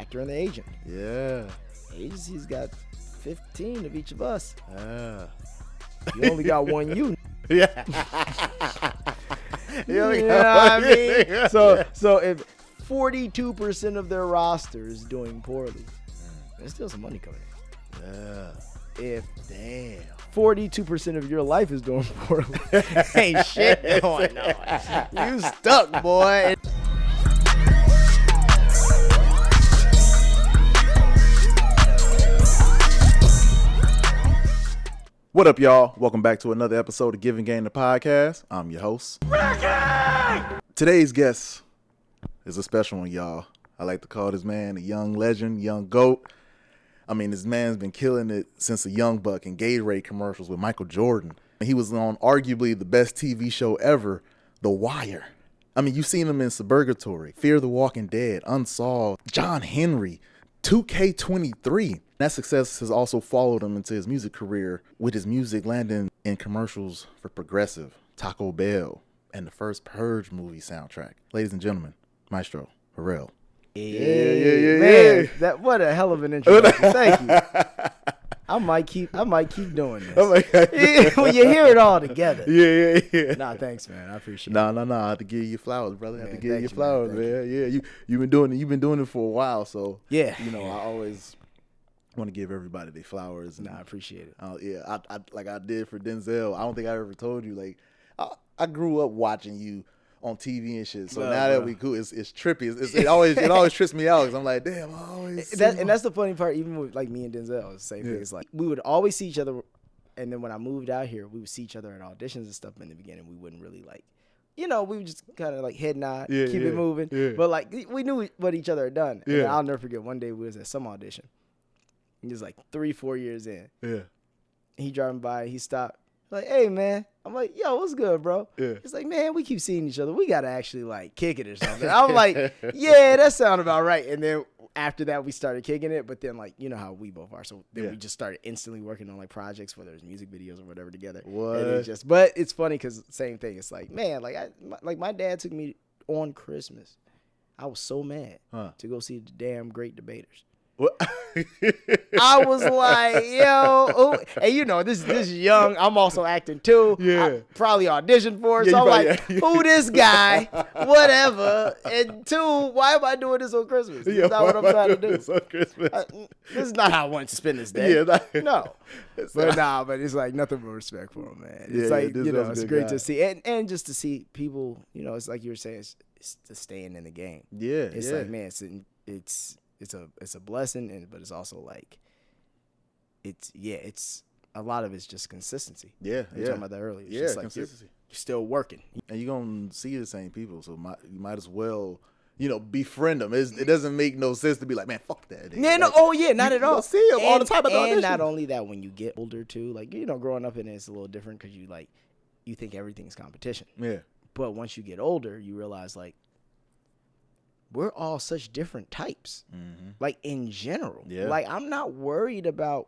actor and the agent. Yeah. Agency's got 15 of each of us. Yeah. You only got one you. Yeah. You know what I mean? So if 42% of their roster is doing poorly, there's still some money coming in. Yeah. If Damn. 42% of your life is doing poorly, ain't shit going on. You stuck, boy. What up, y'all? Welcome back to another episode of Givin Game, the podcast. I'm your host, Rickey! Today's guest is a special one, y'all. I like to call this man a young legend, young GOAT. I mean, this man's been killing it since a young buck in Gatorade commercials with Michael Jordan. He was on arguably the best TV show ever, The Wire. I mean, you've seen him in Suburgatory, Fear the Walking Dead, Unsolved, John Henry, 2K23. That success has also followed him into his music career, with his music landing in commercials for Progressive, Taco Bell, and the first Purge movie soundtrack. Ladies and gentlemen, Maestro Harrell. Yeah. Man, what a hell of an introduction. Thank you. I might keep doing this. Oh my God. When you hear it all together. Yeah. Nah, thanks, man. I appreciate it. No. I have to give you flowers, brother. I have to give you thank flowers, you, man. Yeah. You've been doing it for a while, so yeah. I always want to give everybody their flowers. Nah, I appreciate it. I like I did for Denzel. I don't think I ever told you. Like, I grew up watching you on TV and shit. So now that we cool, it's trippy. It always trips me out because I'm like, damn, I always. That's the funny part. Even with like me and Denzel, it's the same thing. It's like we would always see each other, and then when I moved out here, we would see each other at auditions and stuff. In the beginning, we wouldn't really like, we would just kind of like head nod, keep it moving. Yeah. But like we knew what each other had done. And I'll never forget. One day we was at some audition. He was like 3-4 years in. Yeah. He driving by. He stopped. Like, hey, man. I'm like, yo, what's good, bro? Yeah. He's like, man, we keep seeing each other. We got to actually, like, kick it or something. I'm like, yeah, that sounded about right. And then after that, we started kicking it. But then, like, you know how we both are. So then we just started instantly working on, like, projects, whether it's music videos or whatever together. What? And but it's funny because same thing. It's like, man, like my dad took me on Christmas. I was so mad to go see the damn Great Debaters. What? I was like, yo, this young. I'm also acting too. Yeah, I probably auditioned for it. So I'm like, who this guy? Whatever. And two, why am I doing this on Christmas? This is not what I'm trying to do. On Christmas. This is not how I want to spend this day. No, but it's like nothing but respect for him, man. It's it's great to see, and just to see people. It's like you were saying, it's to staying in the game. Yeah, it's like, man, it's a blessing, but it's also like it's a lot of it's just consistency. Yeah, we were talking about that earlier. It's just like consistency. You're still working, and you're gonna see the same people, so you might as well befriend them. It doesn't make no sense to be like, man, fuck that. Yeah, not at all. See them all the time. And not only that, when you get older too, like growing up in it's a little different because you think everything's competition. Yeah, but once you get older, you realize like, we're all such different types, like in general. Yeah. Like I'm not worried about.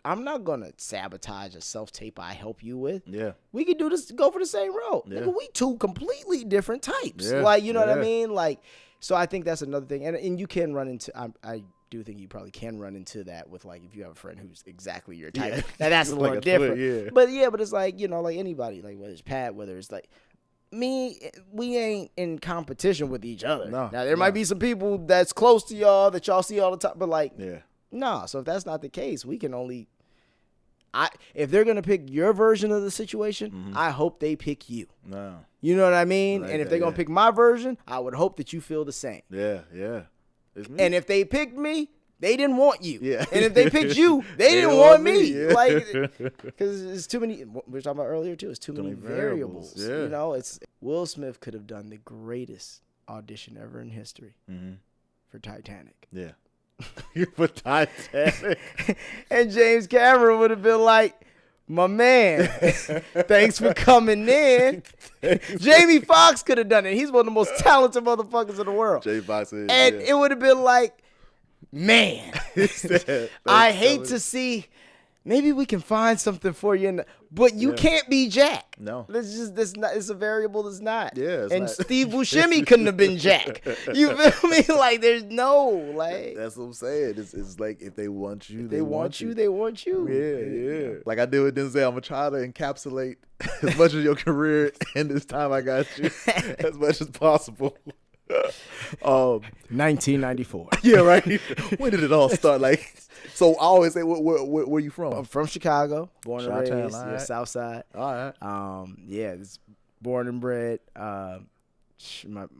I'm not gonna sabotage a self-tape I help you with. Yeah, we could do this. Go for the same road. Yeah. Nigga, we two completely different types. Yeah. Like you know what I mean. Like so, I think that's another thing, and you can run into. I do think you probably can run into that with like if you have a friend who's exactly your type. Yeah. Now that's a little different. But it's like like anybody, like whether it's Pat, whether it's like. We ain't in competition with each other. No, now there might be some people that's close to y'all that y'all see all the time, but like, So if that's not the case, we can only. If they're gonna pick your version of the situation, I hope they pick you. No, you know what I mean. Like and if they're gonna pick my version, I would hope that you feel the same. Yeah. And if they picked me. They didn't want you. Yeah. And if they picked you, they didn't want me. Yeah. Like, because it's too many, we were talking about earlier too, it's too many variables. Yeah. It's Will Smith could have done the greatest audition ever in history for Titanic. Yeah. For Titanic. And James Cameron would have been like, my man, thanks for coming in. Jamie Foxx could have done it. He's one of the most talented motherfuckers in the world. Jamie Foxx is. And it would have been like, man, I hate to see maybe we can find something for you, but you can't be Jack. No. It's a variable that's not. Yeah. And Steve Buscemi couldn't have been Jack. You feel me? Like, there's no, like. That's what I'm saying. It's like, if they want you, they want you. They want you. Yeah. Like I did with Denzel, I'm going to try to encapsulate as much of your career in this time I got you as much as possible. 1994. Yeah, right. When did it all start? Like, so I always say, where you from? I'm from Chicago, born and raised, right. South Side. All right. It's born and bred. My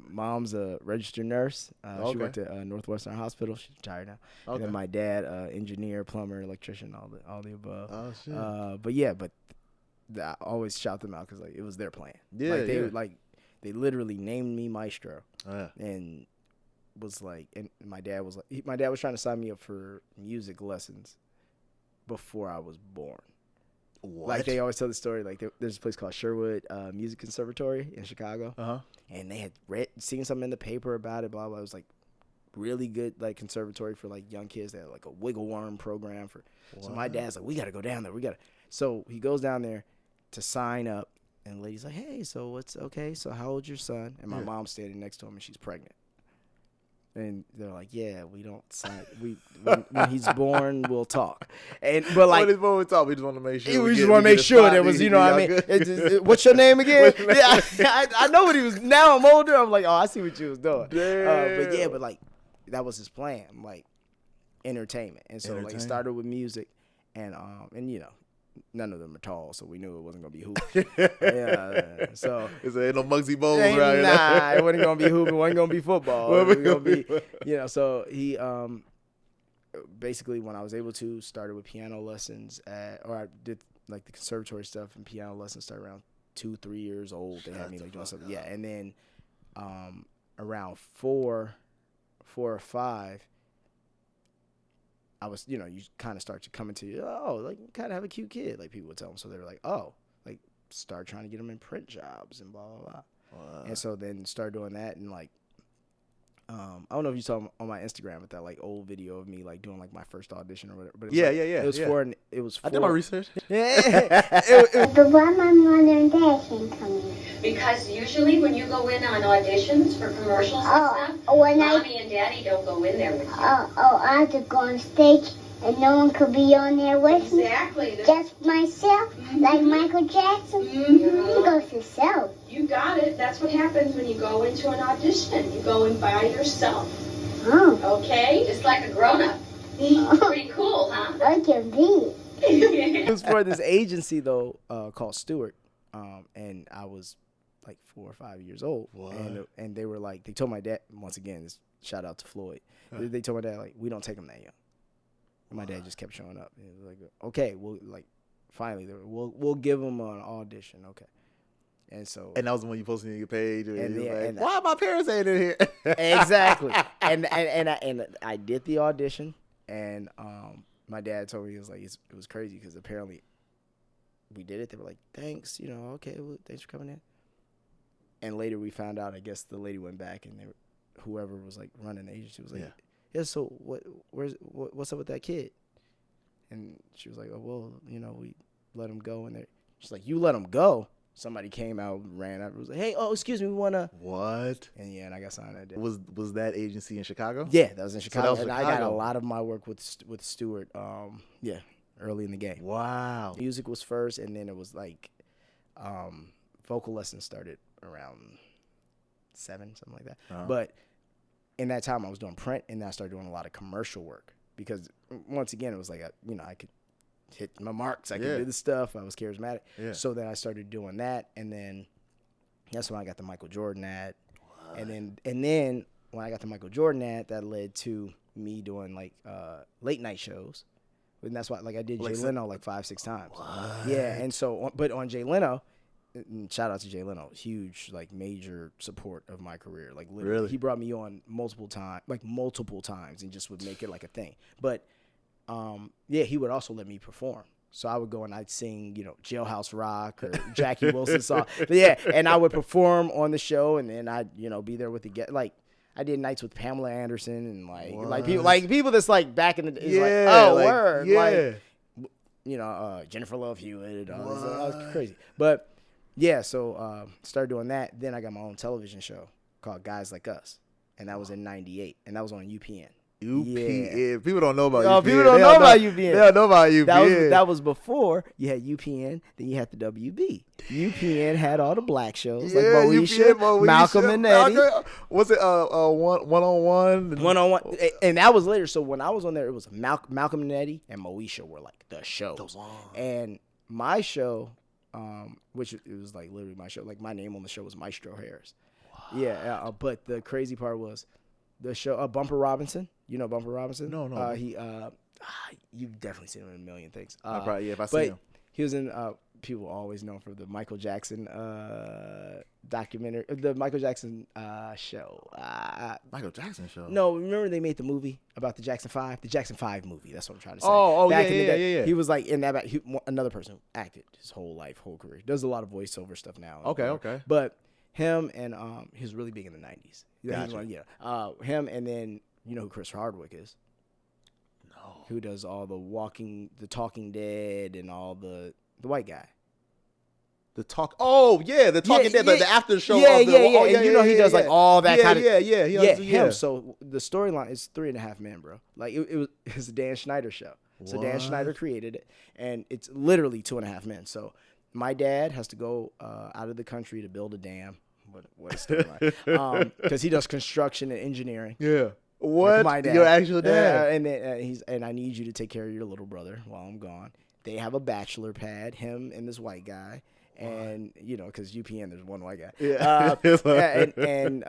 mom's a registered nurse. She worked at Northwestern Hospital. She's retired now. Okay. And then my dad, engineer, plumber, electrician, all the above. Oh shit. But I always shout them out because like it was their plan. Yeah, They literally named me Maestro. Oh, yeah. And was like, and my dad was trying to sign me up for music lessons before I was born. What? Like they always tell the story, like there's a place called Sherwood Music Conservatory in Chicago. Uh-huh. And they had seen something in the paper about it, blah, blah. It was like really good, like conservatory for like young kids. They had like a wiggle worm program for. Wow. So my dad's like, we got to go down there. So he goes down there to sign up. And the lady's like, hey, so how old's your son? And my mom's standing next to him, and she's pregnant. And they're like, yeah, we don't sign. When he's born, we'll talk. But like, when we talk, we just want to make sure. We just want to make sure there was, you know what I mean? What's your name again? Yeah, I know what he was. Now I'm older. I'm like, oh, I see what you was doing. But like, that was his plan, like entertainment. And so like, it started with music, and you know. None of them are tall, so we knew it wasn't gonna be hooping. So ain't no Muggsy Bowles right here. Nah, it wasn't gonna be hooping. It wasn't gonna be football. It was gonna be, So he basically, when I was able to, started with piano lessons or I did like the conservatory stuff, and piano lessons started around 2-3 years old. They had me like doing something, and then around 4 or 5. I was, you kind of start to come into, like, you kind of have a cute kid, like people would tell them. So they were like, like, start trying to get them in print jobs and blah, blah, blah. Wow. And so then start doing that. And like, I don't know if you saw on my Instagram with that like old video of me like doing like my first audition or whatever. But it was for. I did my research. But why my mother and dad can't come in? Because usually when you go in on auditions for commercials and stuff, Mommy and Daddy don't go in there with you. I have to go on stage and no one could be on there with me? Exactly. Just myself? Mm-hmm. Like Michael Jackson? Mm-hmm. He goes himself. You got it. That's what happens when you go into an audition. You go in by yourself. Oh. Okay? Just like a grown-up. Pretty cool, huh? I can be. It was for this agency, though, called Stewart. And I was like 4 or 5 years old. What? And they were like, they told my dad, once again, this shout out to Floyd. Huh. They told my dad, like, we don't take him that young. And my dad just kept showing up. He was like, okay, we'll like, finally, we'll give him an audition, okay. And so, and that was when you posted on your page, and why my parents ain't in here? Exactly. and I did the audition, and my dad told me, he was like, it was crazy because apparently we did it. They were like, thanks, okay, well, thanks for coming in. And later we found out, I guess the lady went back, and whoever was like running the agency was like, yeah, so what's up with that kid? And she was like, oh, well, we let him go. And she's like, you let him go? Somebody came out, ran up, was like, hey, excuse me, we want to. What? And I got signed. I did. Was that agency in Chicago? Yeah, that was in Chicago. So I got a lot of my work with Stewart, early in the game. Wow. Music was first, and then it was like vocal lessons started around 7, something like that. Uh-huh. But in that time, I was doing print, and then I started doing a lot of commercial work because, once again, it was like, I could hit my marks. I could do the stuff. I was charismatic. Yeah. So then I started doing that, and then that's when I got the Michael Jordan ad. What? And then when I got the Michael Jordan ad, that led to me doing like late night shows. And that's why, like, I did Jay Leno like 5-6 times. What? Yeah, and so, but on Jay Leno, shout out to Jay Leno, huge, like, major support of my career. Like, literally, really? He brought me on multiple times, and just would make it like a thing. But he would also let me perform. So I would go and I'd sing, Jailhouse Rock or Jackie Wilson song. And I would perform on the show, and then I'd, be there with the guest. Like, I did nights with Pamela Anderson and like people that's like back in the day. Word. Yeah. Like, Jennifer Love Hewitt. All this, that was crazy. But yeah, so started doing that. Then I got my own television show called Guys Like Us, and that was in '98, and that was on UPN. UPN. People don't know about UPN. People don't know about UPN. They don't know about UPN. That was before you had UPN. Then you had the WB. UPN had all the black shows like Moesha, Malcolm and Eddie. Was it one-on-one? One-on-one, and that was later. So when I was on there, it was Malcolm and Eddie and Moesha were like the shows. And my show, which it was like literally my show, like my name on the show was Maestro Harrell. Yeah, but the crazy part was the show Bumper Robinson. You know Bumper Robinson? No. You've definitely seen him in a million things. If I see him. He was in. People always know him for the Michael Jackson documentary, the Michael Jackson show. Michael Jackson show. No, remember they made the movie about the Jackson 5? The Jackson 5 movie. That's what I'm trying to say. Back in the day. Yeah. He was like in that. Another person who acted his whole career. Does a lot of voiceover stuff now. Okay. But him and he was really big in the 90s. Gotcha. Him and then you know who Chris Hardwick is? No. Who does all the Talking Dead and all the white guy? The Talking Dead, the after show. Yeah. You know he does like all that kind of. Yeah. Him. So the storyline is 3.5 Men, bro. Like it's a Dan Schneider show. So Dan Schneider created it, and it's literally 2.5 Men. So my dad has to go out of the country to build a dam. What a storyline. Because he does construction and engineering. Yeah. What? My dad. Your actual dad. And I need you to take care of your little brother while I'm gone. They have a bachelor pad, him and this white guy. And, because UPN, there's one white guy. Yeah. And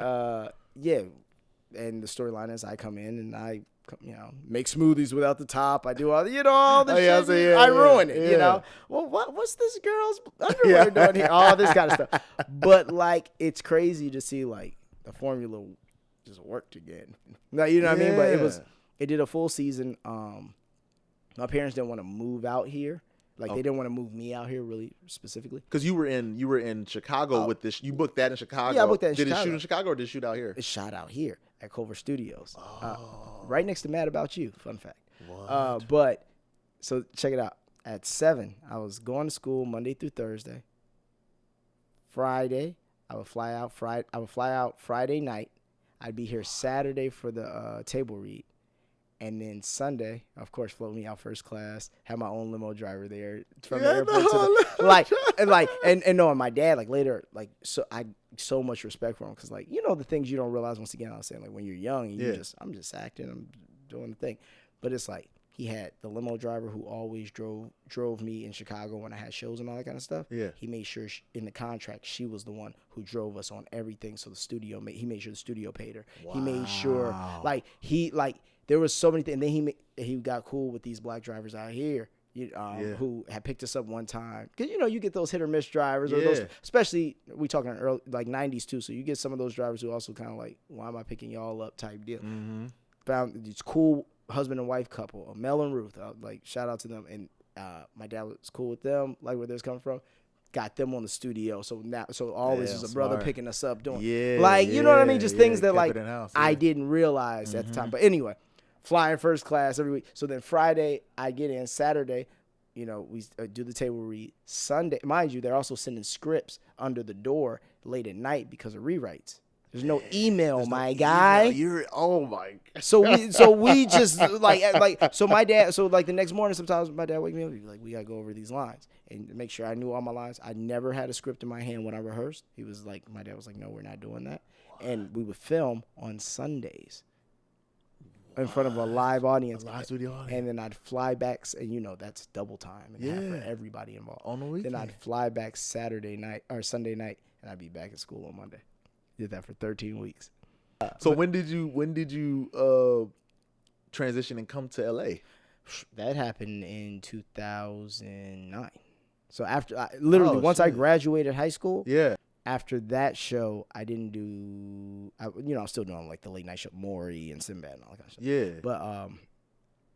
the storyline is I come in and I, make smoothies without the top. I do all the shit. I ruin it, Well, what's this girl's underwear doing here? All this kind of stuff. But, it's crazy to see, the formula just worked again. You know what I mean? But it did a full season. My parents didn't want to move out here. They didn't want to move me out here really specifically. Because you were in Chicago with this. You booked that in Chicago. Yeah, I booked that in Chicago. Did it shoot in Chicago or did it shoot out here? It shot out here at Culver Studios. Right next to Mad About You. Fun fact. What? So check it out. At 7, I was going to school Monday through Thursday. Friday, I would fly out Friday night. I'd be here Saturday for the table read. And then Sunday, of course, float me out first class. Have my own limo driver there from the airport to the and my dad later so I so much respect for him because the things you don't realize once again I was saying when you're young I'm just acting, I'm doing the thing, but it's he had the limo driver who always drove me in Chicago when I had shows and all that kind of stuff. Yeah, he made sure in the contract she was the one who drove us on everything. So he made sure the studio paid her. Wow. He made sure there was so many things. And then he got cool with these black drivers out here who had picked us up one time. Because, you get those hit or miss drivers. Or those, especially, we talking early, 90s too. So you get some of those drivers who also kind of why am I picking y'all up type deal. Mm-hmm. Found these cool husband and wife couple, Mel and Ruth. Shout out to them. And my dad was cool with them, where they're coming from. Got them on the studio. So always is a brother picking us up doing. You know what I mean? Just things that I didn't realize at the time. But anyway. Flying first class every week. So then Friday, I get in. Saturday, we do the table read. Sunday, mind you, they're also sending scripts under the door late at night because of rewrites. There's no email, my guy. Oh my God. So we just so my dad. So the next morning, sometimes my dad wake me up. He'd be like, we gotta go over these lines and make sure I knew all my lines. I never had a script in my hand when I rehearsed. My dad was like, no, we're not doing that. What? And we would film on Sundays. In front of a live audience. And then I'd fly back, and that's double time and for everybody involved. On the weekend. Then I'd fly back Saturday night or Sunday night, and I'd be back at school on Monday. Did that for 13 weeks. So when did you transition and come to LA? That happened in 2009. So after once I graduated high school. Yeah. After that show, I didn't do, I was still doing the late night show, Maury and Sinbad and all that kind of stuff. Yeah. But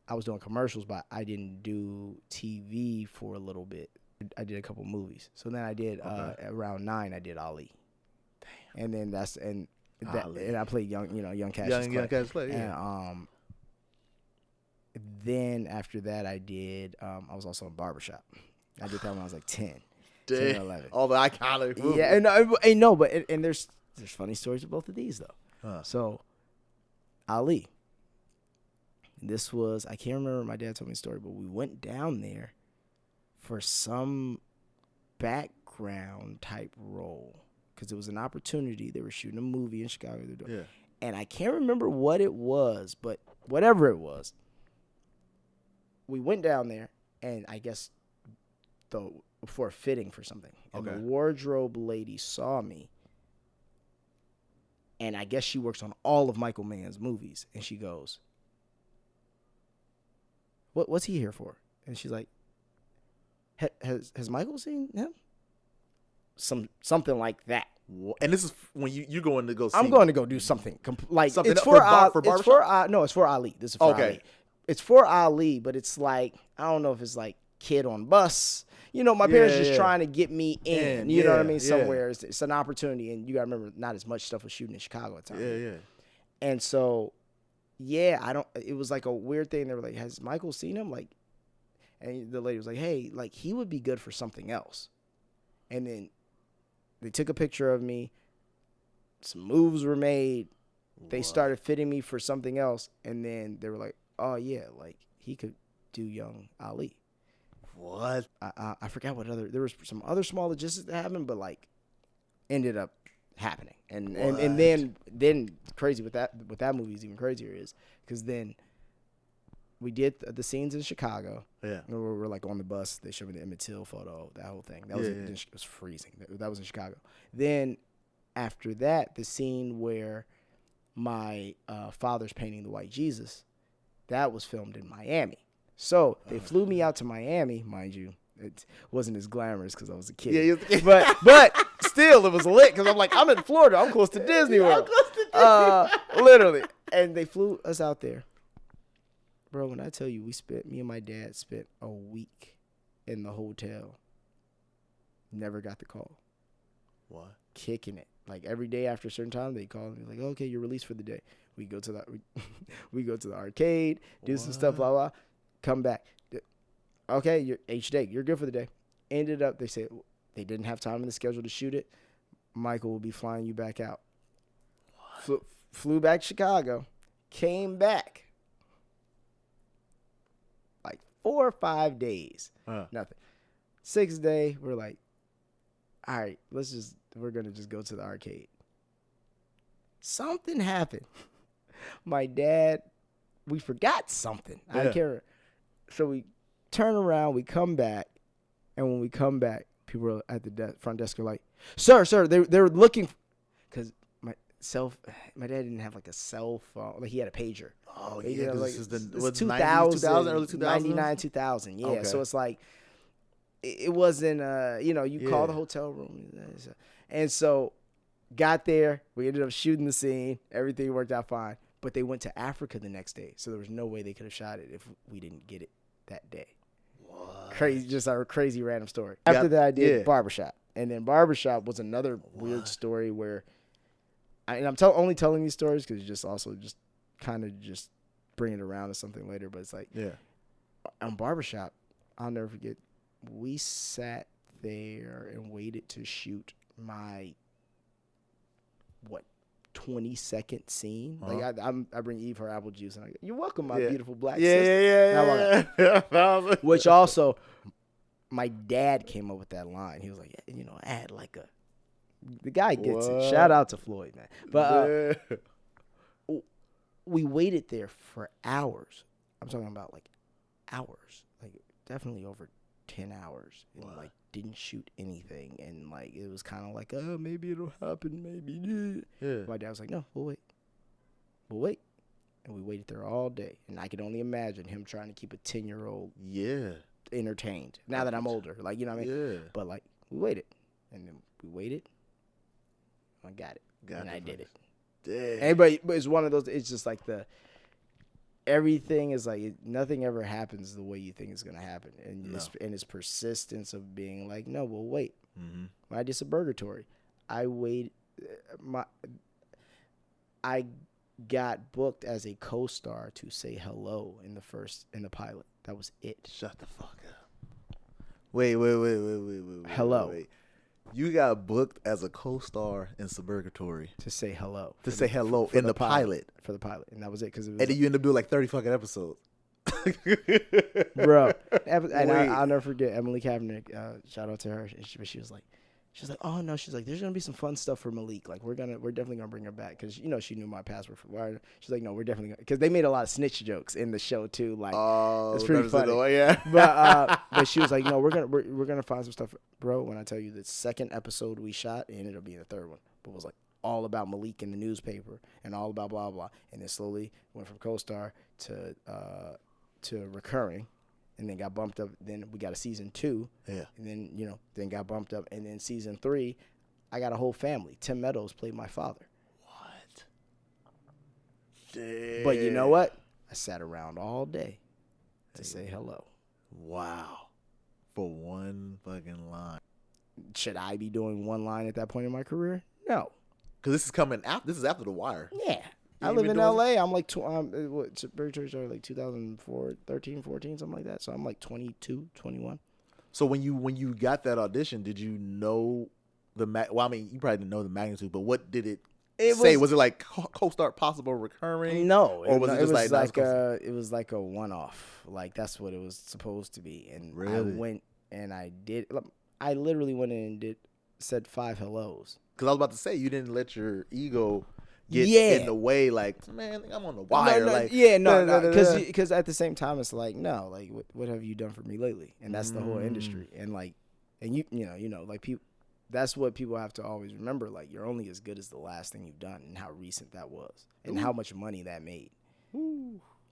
I was doing commercials, but I didn't do TV for a little bit. I did a couple movies. So then I did, around 9, I did Ali. Damn. And then and I played young Cassius Clay. Young Cassius Clay, yeah. And then after that, I was also in barbershop. I did that when I was like 10 or 11. All the iconic movies. Yeah, and there's funny stories of both of these though. So, Ali. This was, I can't remember, my dad told me the story, but we went down there for some background type role because it was an opportunity. They were shooting a movie in Chicago. Yeah. And I can't remember what it was, but whatever it was, we went down there, and I guess for a fitting for something. And the wardrobe lady saw me, and I guess she works on all of Michael Mann's movies, and she goes, What's he here for? And she's like, has Michael seen him? Something like that. And this is when you going to go see. I'm going to go do something. Something it's for barbershop? It's for Ali. This is for Ali. It's for Ali, but it's like, I don't know if it's like kid on bus. You know, my parents just trying to get me in. You know what I mean? Somewhere. It's an opportunity. And you got to remember, not as much stuff was shooting in Chicago at the time. Yeah. And so, it was like a weird thing. They were like, has Michael seen him? Like, and the lady was like, hey, like, he would be good for something else. And then they took a picture of me. Some moves were made. They started fitting me for something else. And then they were like, oh, yeah, like, he could do young Ali. What? I forgot there was some other small logistics that happened, but, like, ended up happening. And then crazy with that movie is even crazier is because then we did the scenes in Chicago. Yeah. We're like on the bus. They showed me the Emmett Till photo, that whole thing. That was it was freezing. That was in Chicago. Then after that, the scene where my father's painting the White Jesus, that was filmed in Miami. So they flew me out to Miami, mind you. It wasn't as glamorous because I was a kid. Yeah, but still, it was lit because I'm like, I'm in Florida. I'm close to Disney World. Literally. And they flew us out there. Bro, when I tell you, me and my dad spent a week in the hotel. Never got the call. What? Kicking it. Like every day after a certain time, they call me like, okay, you're released for the day. We go to the arcade, do some stuff, blah, blah. Come back. Okay, you're H-Day. You're good for the day. Ended up, they said they didn't have time in the schedule to shoot it. Michael will be flying you back out. Flew back to Chicago. Came back. Like 4 or 5 days. Nothing. 6th day, we're like, all right, we're going to just go to the arcade. Something happened. My dad, we forgot something. I don't care. So we turn around, we come back, and when we come back, people at the front desk are like, sir, they were looking, because my dad didn't have like a cell phone. Like he had a pager. Oh, yeah. Like, this is the 2000, early 2000s? 99, 2000. Yeah. Okay. So it's like, it wasn't, you call the hotel room. And so got there. We ended up shooting the scene. Everything worked out fine. But they went to Africa the next day. So there was no way they could have shot it if we didn't get it that day. What? Crazy, just a crazy random story. After that, I did Barbershop. And then Barbershop was another weird story where, I'm only telling these stories because just kind of just bring it around to something later. But it's like, on Barbershop, I'll never forget, we sat there and waited to shoot my, 20-second scene. Like I bring Eve her apple juice and I go, you're welcome, my beautiful black sister. Yeah. Which also, my dad came up with that line. He was like, add like the guy gets it. Shout out to Floyd, man. But we waited there for hours. I'm talking about like hours, like definitely over 10 hours. And like didn't shoot anything, and like it was kind of like, oh, maybe it'll happen, maybe. Yeah. My dad was like, no, we'll wait, and we waited there all day, and I could only imagine him trying to keep a 10-year-old entertained. Now that I'm older, like, you know what I mean? Yeah. But like we waited, and then we waited. I got it, and I did it. Damn. But it's one of those. It's just like everything is like nothing ever happens the way you think it's gonna happen, and it's persistence of being like, no, we'll wait. Mm-hmm. When I did Suburgatory, I got booked as a co-star to say hello in the pilot. That was it. Shut the fuck up. Wait. Hello. Wait. You got booked as a co-star in Suburgatory to say hello. To say hello in the pilot. For the pilot, and that was it. And then you end up doing like 30 fucking episodes. Bro. And I'll never forget Emily Kaepernick. Shout out to her. She was like, oh no, she's like, there's gonna be some fun stuff for Malik. Like we're definitely gonna bring her back because she knew my password for Wire. She's like, no, we're definitely gonna, because they made a lot of snitch jokes in the show too. Like it's pretty funny. But she was like, no, we're gonna find some stuff, bro. When I tell you the second episode we shot, it ended up being the third one, but it was like all about Malik in the newspaper and all about blah blah, and then slowly went from co-star to recurring. And then got bumped up. Then we got a season 2. Yeah. And then, then got bumped up. And then season 3, I got a whole family. Tim Meadows played my father. What? Damn. But you know what? I sat around all day to say hello. Wow. For one fucking line. Should I be doing one line at that point in my career? No. Because this is coming after. This is after The Wire. Yeah. I live in LA. I'm like, Suburgatory started like 2004, 13, 14, something like that. So I'm like 22, 21. So when you got that audition, did you know well, I mean, you probably didn't know the magnitude, but what did it say? Was it like co-star possible recurring? No. Or was it just like it was like a one-off. Like that's what it was supposed to be. And really? I went and I did. I literally went in and said 5 hellos. Because I was about to say, you didn't let your ego get in the way, like, man, I'm on the wire. Because at the same time, it's like, no, like, what have you done for me lately? And that's the whole industry. And like, and you know, like people, that's what people have to always remember. Like, you're only as good as the last thing you've done and how recent that was and how much money that made.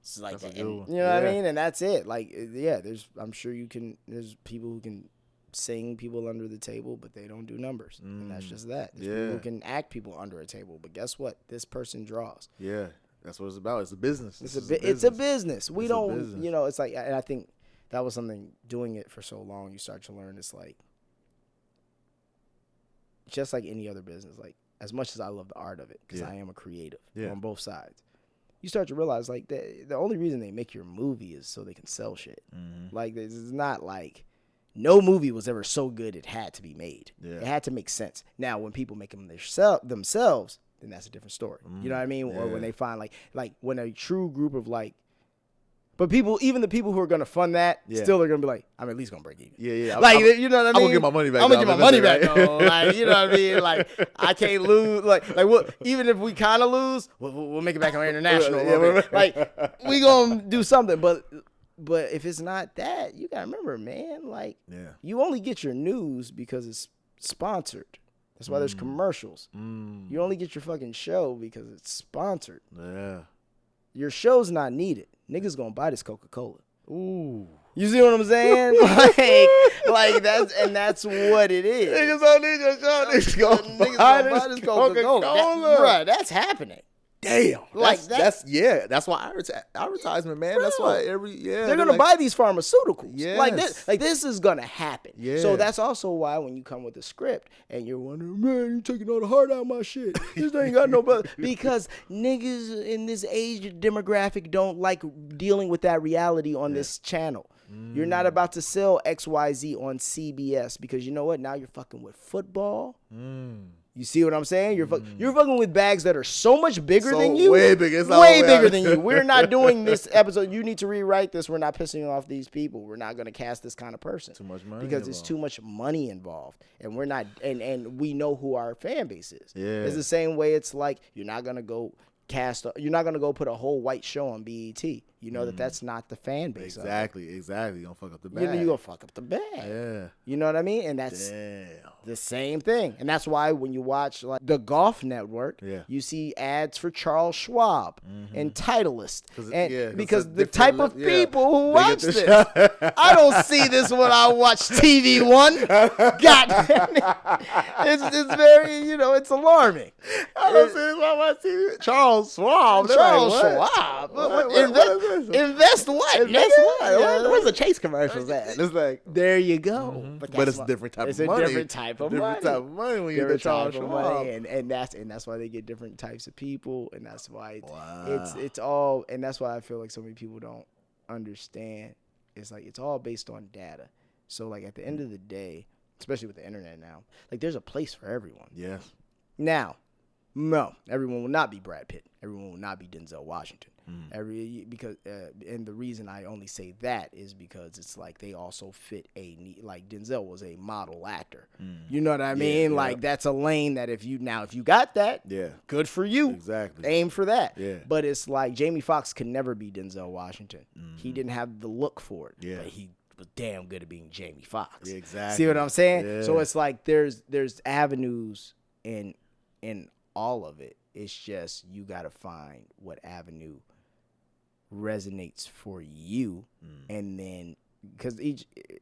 It's like, you know what I mean? And that's it. Like, I'm sure there's people who can sing people under the table, but they don't do numbers. And that's just that. There's people who can act people under a table, but guess what? This person draws. Yeah, that's what it's about. It's a business. It's a business. We don't, you know, it's like, and I think that was something, doing it for so long, you start to learn it's like, just like any other business, like as much as I love the art of it, because I am a creative on both sides, you start to realize like the only reason they make your movie is so they can sell shit. Like it's not like no movie was ever so good it had to be made. It had to make sense. Now when people make them themselves, then that's a different story. You know what I mean? Or when they find like when a true group of like, but people, even the people who are gonna fund that, still are gonna be like, I'm at least gonna break even. Like you know what I mean? I'm gonna get my money back. I'm gonna get my money back. Like you know what I mean? Like I can't lose. Like what? Even if we kind of lose, we'll make it back on international. Like we gonna do something. But if it's not that, you gotta remember, man. Like you only get your news because it's sponsored. That's why there's commercials. You only get your fucking show because it's sponsored. Yeah. Your show's not needed. Niggas gonna buy this Coca-Cola. Ooh. You see what I'm saying? like that's what it is. Niggas don't need your show. Niggas gonna buy this Coca-Cola. Bruh, that's happening. Damn. Like that's why advertisement, man. That's why they're gonna buy these pharmaceuticals. Yes. Like this is gonna happen. Yeah. So that's also why when you come with a script and you're wondering, man, you taking all the heart out of my shit. This ain't got no brother. Because niggas in this age demographic don't like dealing with that reality on this channel. You're not about to sell XYZ on CBS because you know what? Now you're fucking with football. You see what I'm saying? You're fucking with bags that are so much bigger than you. Way bigger. Way bigger than you. We're not doing this episode. You need to rewrite this. We're not pissing off these people. We're not going to cast this kind of person. Too much money because it's too much money involved. And we're not, and we know who our fan base is. Yeah. It's the same way it's like you're not going to go you're not going to go put a whole white show on BET. You know that's not the fan base. Exactly. You're going to fuck up the bag. You're going to fuck up the bag. Yeah. You know what I mean? And that's the same thing. And that's why when you watch like the Golf Network, you see ads for Charles Schwab and Titleist. Because the type of people who watch this. I don't see this when I watch TV One. God damn it. It's very, it's alarming. I don't see this when I watch TV. Charles Schwab. Schwab. Invest Invest what? Invest what? Yeah. Where's the Chase commercials at? It's like there you go. But it's a different type of money. It's a different type of money. Different type of money when you're Charles Schwab. And that's why they get different types of people, and that's why it's all, and that's why I feel like so many people don't understand. It's like it's all based on data. So like at the end of the day, especially with the internet now, like there's a place for everyone. Yes. Now, no, everyone will not be Brad Pitt. Everyone will not be Denzel Washington. Because and the reason I only say that is because it's like they also fit like Denzel was a model actor. You know what I mean? Like that's a lane that if you got that, good for you. Exactly. Aim for that. Yeah. But it's like Jamie Foxx could never be Denzel Washington. He didn't have the look for it. Yeah. But he was damn good at being Jamie Foxx. Yeah, exactly. See what I'm saying? Yeah. So it's like there's avenues in all of it. It's just you got to find what avenue resonates for you, and then because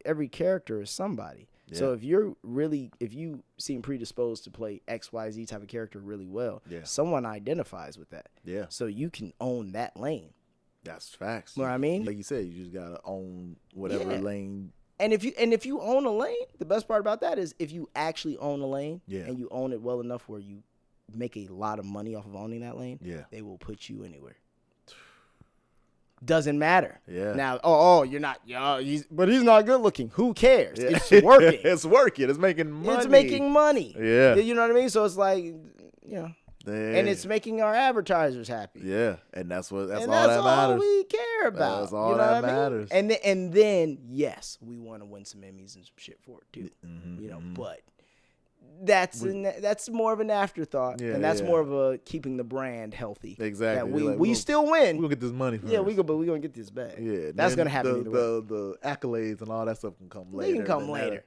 every character is somebody. So if you seem predisposed to play XYZ type of character really well, someone identifies with that. Yeah. So you can own that lane. That's facts. You know what I mean? Like you said, you just gotta own whatever lane. And if you own a lane, the best part about that is if you actually own a lane and you own it well enough where you make a lot of money off of owning that lane, they will put you anywhere. Doesn't matter. Yeah. Now, you're not, but he's not good looking. Who cares? Yeah. It's working. It's working. It's making money. It's making money. Yeah. You know what I mean? So it's like, and it's making our advertisers happy. Yeah. And that's all that matters. That's all we care about. That's all that matters. And then, yes, we want to win some Emmys and some shit for it too. But that's more of an afterthought, and that's more of a keeping the brand healthy. Exactly. That we still win. We're gonna get this money first. Yeah, we're gonna get this back. Yeah, that's gonna happen. The accolades and all that stuff can come later. They can come later.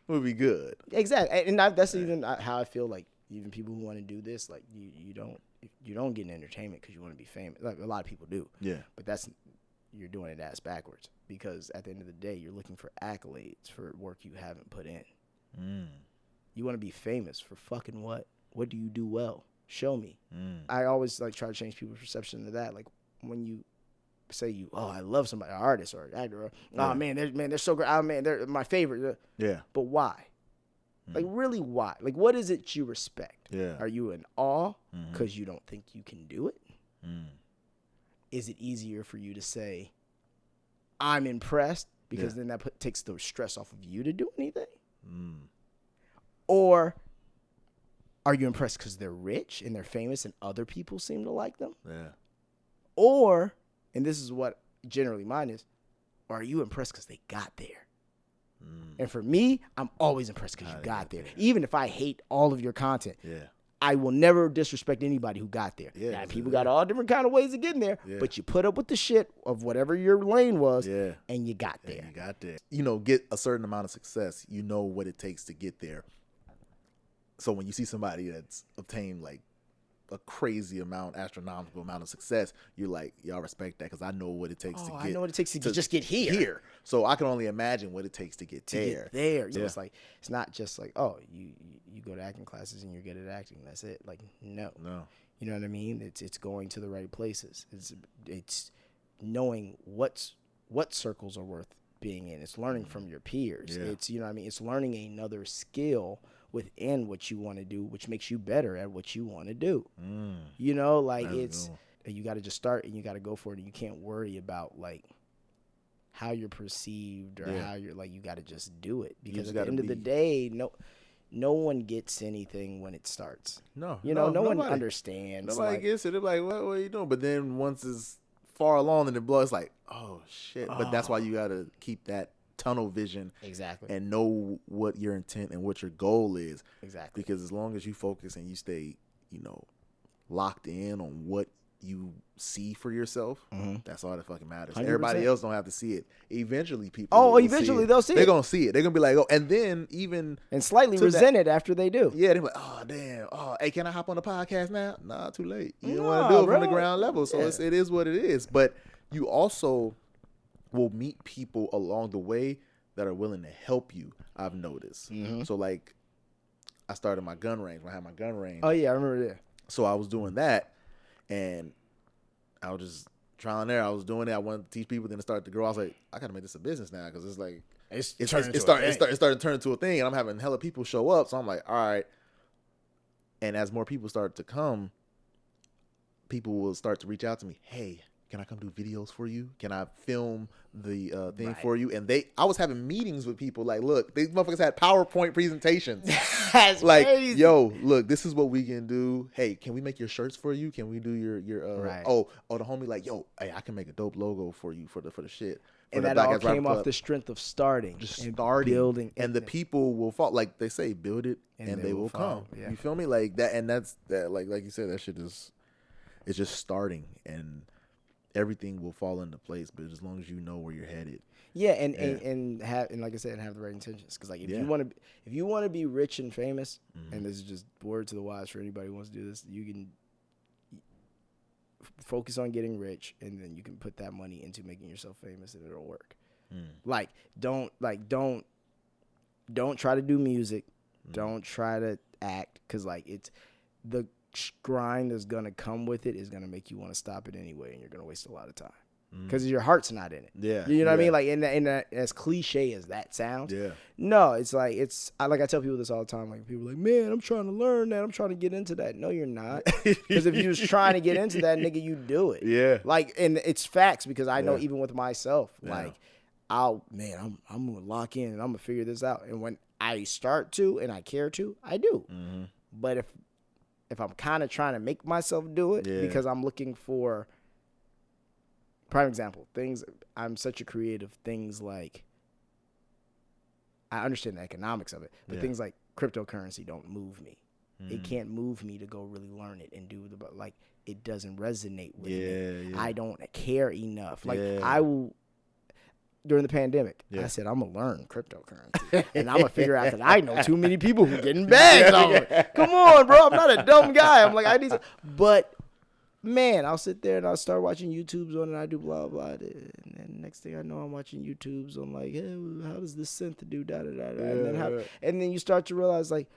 We'll be good. Exactly, and that's even how I feel. Like even people who want to do this, like you don't get in entertainment because you want to be famous. Like a lot of people do. Yeah, but you're doing it ass backwards, because at the end of the day, you're looking for accolades for work you haven't put in. You want to be famous for fucking what? What do you do well? Show me. I always like try to change people's perception of that. Like when you say I love somebody, an artist or an actor, they're so great. They're my favorite. Yeah. But why? Like really why? Like what is it you respect? Yeah. Are you in awe because you don't think you can do it? Is it easier for you to say, I'm impressed, because then that takes the stress off of you to do anything? Or are you impressed because they're rich and they're famous and other people seem to like them? Yeah. Or, and this is what generally mine is, or are you impressed because they got there? And for me, I'm always impressed because you got there. Even if I hate all of your content, I will never disrespect anybody who got there. Yeah, now, people got all different kind of ways of getting there, but you put up with the shit of whatever your lane was, and you got there. You got there. Get a certain amount of success. You know what it takes to get there. So when you see somebody that's obtained like a crazy amount, astronomical amount of success, you're like, y'all respect that because I know what it takes to get. I know what it takes to just get here. So I can only imagine what it takes to get there. So it's like, it's not just like, you go to acting classes and you're good at acting. That's it. Like, no. You know what I mean? It's going to the right places. It's knowing what circles are worth being in. It's learning from your peers. It's, it's learning another skill within what you want to do, which makes you better at what you want to do. You got to just start and you got to go for it. And you can't worry about like how you're perceived or how you're like, you got to just do it, because at the end of the day, no one gets anything when it starts. No one understands. Nobody gets it. They're like, what are you doing? But then once it's far along in the blood, it's like, oh shit. But that's why you got to keep that tunnel vision, exactly, and know what your intent and what your goal is, exactly, because as long as you focus and you stay locked in on what you see for yourself, that's all that fucking matters. 100%. Everybody else don't have to see it. Eventually people they'll see it. They're gonna see it. They're gonna be like, and then and slightly resent it after they do. Yeah, they're like, oh damn, hey, can I hop on the podcast now? Nah, too late. You don't want to do it from the ground level. So it is what it is. But you also will meet people along the way that are willing to help you, I've noticed. So like I started my gun range. When I had my gun range. Oh yeah, I remember that. So I was doing that, and I was just trial and error. I was doing it. I wanted to teach people. Then it started to grow. I was like, I got to make this a business now because it's like it's starting to turn into a thing, and I'm having hella people show up. So I'm like, all right. And as more people start to come, people will start to reach out to me. Hey, can I come do videos for you? Can I film the thing for you? And I was having meetings with people like, look, these motherfuckers had PowerPoint presentations. That's like, crazy. Yo, look, this is what we can do. Hey, can we make your shirts for you? Can we do your the homie like, yo, hey, I can make a dope logo for you for the shit. And that all came off the strength of starting. Just starting. Building. And the people will fall. Like they say, build it and they will come. Yeah. You feel me? Like that. And that's that. Like you said, that shit is, it's just starting and everything will fall into place. But as long as you know where you're headed. Yeah. And like I said, have the right intentions. Because like if you want to be rich and famous, and this is just word to the wise for anybody who wants to do this, you can focus on getting rich, and then you can put that money into making yourself famous, and it'll work. Don't try to do music. Don't try to act, because like it's the grind that's gonna come with it is gonna make you want to stop it anyway, and you're gonna waste a lot of time because your heart's not in it. Yeah, you know what I mean. Like in that, as cliche as that sounds. Yeah. No, it's like I tell people this all the time. Like people are like, man, I'm trying to learn that. I'm trying to get into that. No, you're not. Because if you was trying to get into that, nigga, you do it. Yeah. Like, and it's facts because I know even with myself, like, I'm gonna lock in and I'm gonna figure this out. And when I start to and I care to, I do. But if I'm kind of trying to make myself do it because I'm looking for prime example, I'm such a creative, things like, I understand the economics of it, but things like cryptocurrency don't move me. It can't move me to go really learn it and do like, it doesn't resonate with me. I don't care enough. Like I will, during the pandemic, I said, I'm going to learn cryptocurrency and I'm going to figure out that I know too many people who getting bags on it. Come on, bro. I'm not a dumb guy. I'm like, I need to, but man, I'll sit there and I'll start watching YouTubes on it and I do blah, blah, and then next thing I know, I'm watching YouTubes. I'm like, hey, how does this synth do, da-da-da-da, and then you start to realize, like,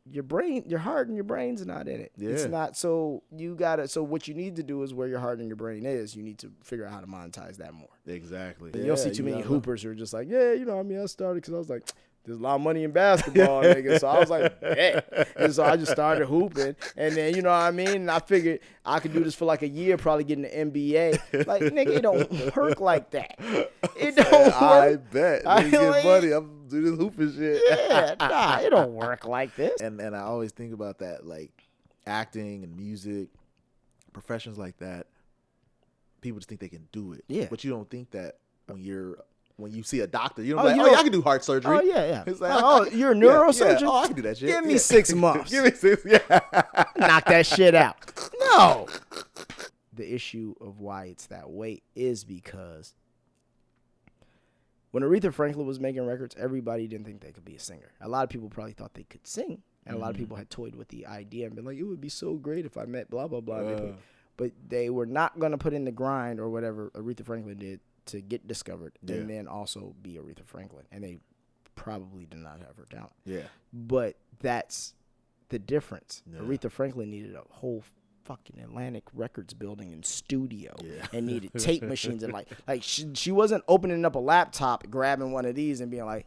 your heart and your brain's not in it. It's not, so what you need to do is where your heart and your brain is, you need to figure out how to monetize that more. Exactly. And you'll see too many hoopers who are just like, I started because I was like, there's a lot of money in basketball, nigga. So I was like, hey. And so I just started hooping. And then, you know what I mean? And I figured I could do this for like a year, probably getting the NBA. Like, nigga, it don't work like that. It don't work. I bet. You get money. I'm doing this hooping shit. Yeah, it don't work like this. And I always think about that, like acting and music, professions like that. People just think they can do it. Yeah. But you don't think that when you see a doctor, you don't I can do heart surgery. Oh, yeah. It's like, you're a neurosurgeon? Yeah. Oh, I can do that shit. Give me 6 months. Give me 6, Knock that shit out. No. The issue of why it's that way is because when Aretha Franklin was making records, everybody didn't think they could be a singer. A lot of people probably thought they could sing, and a lot of people had toyed with the idea and been like, it would be so great if I met blah, blah, blah. But they were not going to put in the grind or whatever Aretha Franklin did to get discovered and then also be Aretha Franklin. And they probably did not have her talent. Yeah. But that's the difference. Yeah. Aretha Franklin needed a whole fucking Atlantic Records building and studio and needed tape machines and like she wasn't opening up a laptop, grabbing one of these and being like,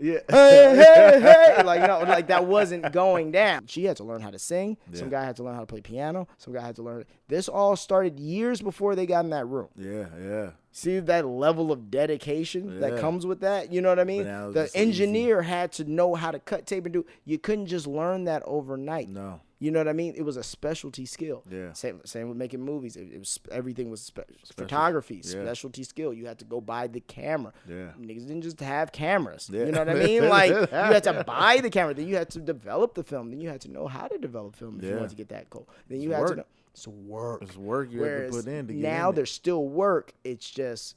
hey, like, no, like that wasn't going down. She had to learn how to sing. Some guy had to learn how to play piano. Some guy had to learn. This all started years before they got in that room. Yeah. See that level of dedication that comes with that? You know what I mean? The engineer had to know how to cut tape and do. You couldn't just learn that overnight. No. You know what I mean? It was a specialty skill. Yeah. Same with making movies. It was everything was photography, specialty skill. You had to go buy the camera. Yeah. Niggas didn't just have cameras. Yeah. You know what I mean? Like you had to buy the camera. Then you had to develop the film. Then you had to know how to develop film if you wanted to get that cool. Then you had to know. It's work. It's work you have to put in to get now in there's still work. It's just,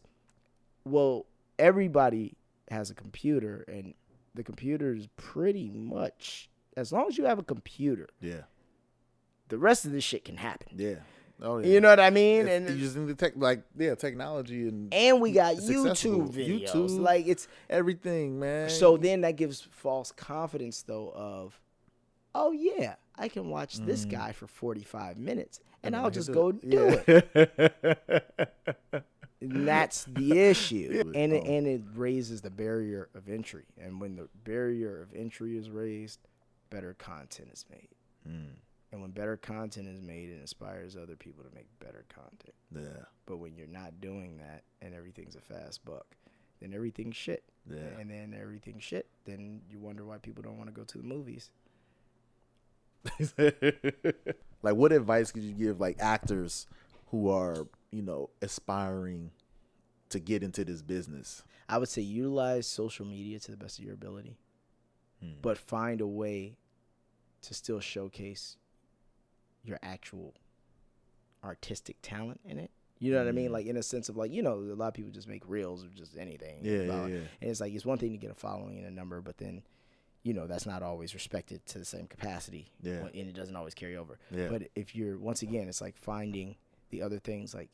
well, everybody has a computer, and the computer is pretty much, as long as you have a computer, the rest of this shit can happen. Yeah. Oh, yeah. You know what I mean? And you just need the technology and we got YouTube videos. Like it's everything, man. So then that gives false confidence though of, oh yeah, I can watch this guy for 45 minutes and I'll just go do it. And that's the issue. And it raises the barrier of entry. And when the barrier of entry is raised, better content is made. And when better content is made, it inspires other people to make better content. Yeah. But when you're not doing that and everything's a fast buck, then everything's shit. Yeah. And then everything's shit. Then you wonder why people don't want to go to the movies. Like, what advice could you give, like, actors who are, aspiring to get into this business? I would say utilize social media to the best of your ability, but find a way to still showcase your actual artistic talent in it. You know what I mean? Like, in a sense of, like, a lot of people just make reels or just anything. Yeah. And it's like, it's one thing to get a following and a number, but then, that's not always respected to the same capacity. Yeah. And it doesn't always carry over. Yeah. But if you're, once again, it's like finding the other things. Like,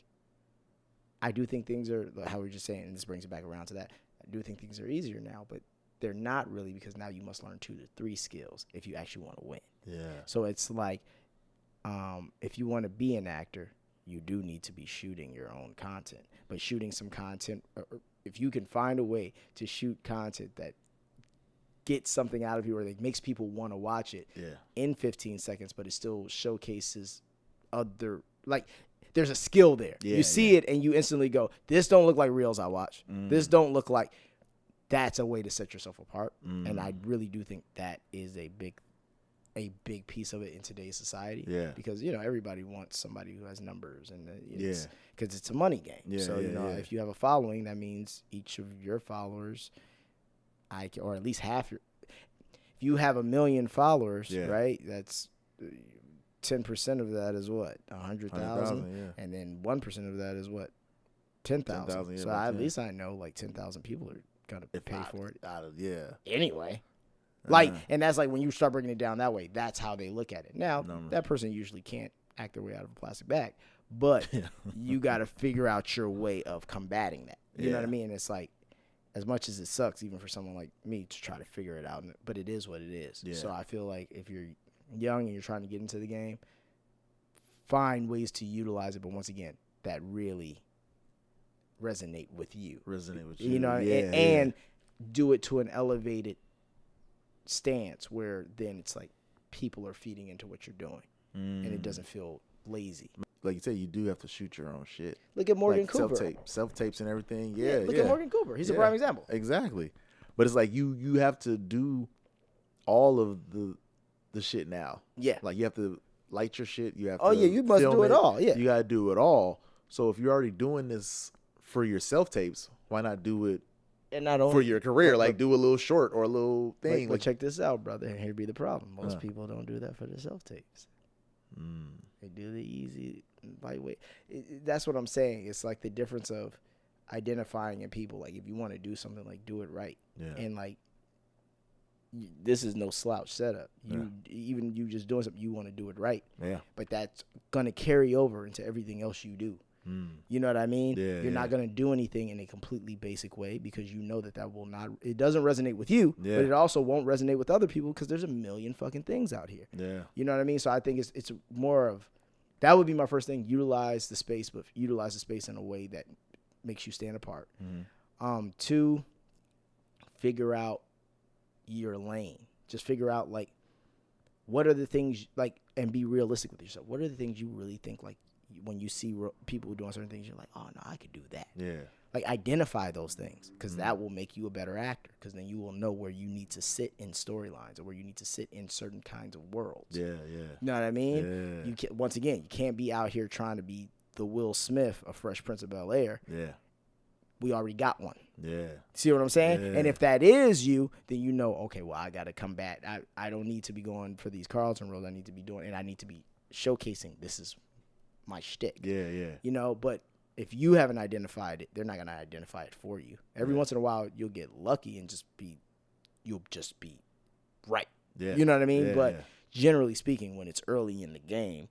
I do think things are, how we were just saying, and this brings it back around to that, I do think things are easier now, but they're not really, because now you must learn 2 to 3 skills if you actually want to win. Yeah. So it's like, if you want to be an actor, you do need to be shooting your own content. But shooting some content, or if you can find a way to shoot content that gets something out of you or that makes people want to watch it in 15 seconds, but it still showcases other, like, there's a skill there. You see it and you instantly go, this don't look like reels I watch. This don't look like, that's a way to set yourself apart. And I really do think that is a big piece of it in today's society. Yeah. Because, everybody wants somebody who has numbers, and because it's a money game. If you have a following, that means each of your followers, or at least half if you have 1 million followers, right? That's 10% of that is what? 100,000. And then 1% of that is what? 10,000. So at least I know like 10,000 people are gonna pay for it. Anyway. Like, and that's like when you start breaking it down that way, that's how they look at it. Now, that person usually can't act their way out of a plastic bag, but you got to figure out your way of combating that. You know what I mean? It's like, as much as it sucks, even for someone like me, to try to figure it out, but it is what it is. Yeah. So I feel like if you're young and you're trying to get into the game, find ways to utilize it, but once again, that really resonate with you. You know, and do it to an elevated stance where then it's like people are feeding into what you're doing, and it doesn't feel lazy. Like you said, you do have to shoot your own shit. Look at Morgan Cooper. Self-tapes and everything. Look at Morgan Cooper. He's a prime example. Exactly. But it's like you have to do all of the shit now. Yeah. Like you have to light your shit. You have to you must do it all. Yeah. You got to do it all. So if you're already doing this for your self-tapes, why not do it and not only for your career? Like do a little short or a little thing. Well, check this out, brother. And here be the problem. Most people don't do that for their self-tapes. They do the easy, lightweight. That's what I'm saying. It's like the difference of identifying in people. Like if you want to do something, like do it right. Yeah. And like this is no slouch setup. Even you just doing something, you want to do it right. Yeah. But that's gonna carry over into everything else you do. You know what I mean? Yeah, You're not going to do anything in a completely basic way because you know that will not, it doesn't resonate with you, but it also won't resonate with other people because there's a million fucking things out here. Yeah. You know what I mean? So I think it's more of, that would be my first thing, utilize the space, but utilize the space in a way that makes you stand apart. 2, figure out your lane. Just figure out like, what are the things, like, and be realistic with yourself. What are the things you really think, like, when you see people doing certain things, you're like, oh, no, I could do that. Yeah. Like, identify those things because that will make you a better actor because then you will know where you need to sit in storylines or where you need to sit in certain kinds of worlds. Yeah, yeah. You know what I mean? Yeah. You can, once again, you can't be out here trying to be the Will Smith of Fresh Prince of Bel-Air. Yeah. We already got one. Yeah. See what I'm saying? Yeah. And if that is you, then you know, okay, well, I got to come back. I don't need to be going for these Carlton roles. I need to be doing, and I need to be showcasing this is my shtick. Yeah, yeah. You know, but if you haven't identified it, they're not gonna identify it for you. Every once in a while, you'll get lucky and you'll just be right. Yeah. You know what I mean? Yeah, but generally speaking, when it's early in the game,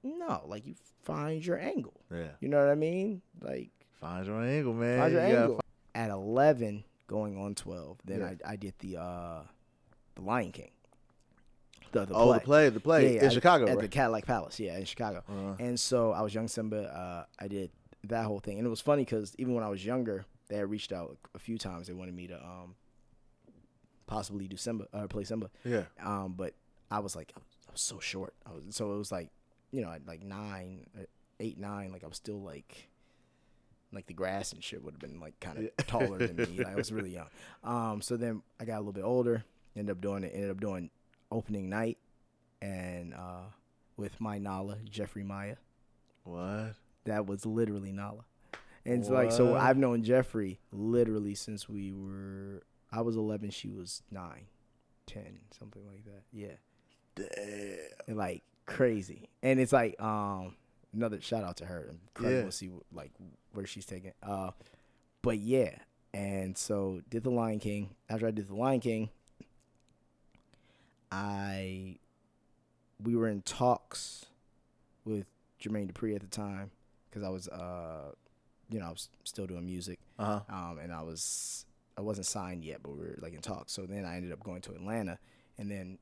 no, like you find your angle. Yeah. You know what I mean? Like find your angle, man. Find your angle. At 11, going on 12, then I did the Lion King. The play in Chicago, at right? the Cadillac Palace, in Chicago. And so I was young Simba. I did that whole thing, and it was funny because even when I was younger, they had reached out a few times. They wanted me to possibly do Simba or play Simba. Yeah. But I was like, I was so short. So it was like, at like 8, 9, like I was still like the grass and shit would have been like kind of taller than me. Like I was really young. So then I got a little bit older. Ended up doing opening night, and with my Nala, Jeffrey Maya. What? That was literally Nala. And it's like, so I've known Jeffrey literally since I was 11, she was 9, 10, something like that. Yeah. Damn. And like crazy. And it's like, another shout out to her. Incredible to see like where she's taking. But yeah. And so did the Lion King. After I did the Lion King, we were in talks with Jermaine Dupri at the time because I was I was still doing music, and I wasn't signed yet, but we were like in talks. So then I ended up going to Atlanta, and then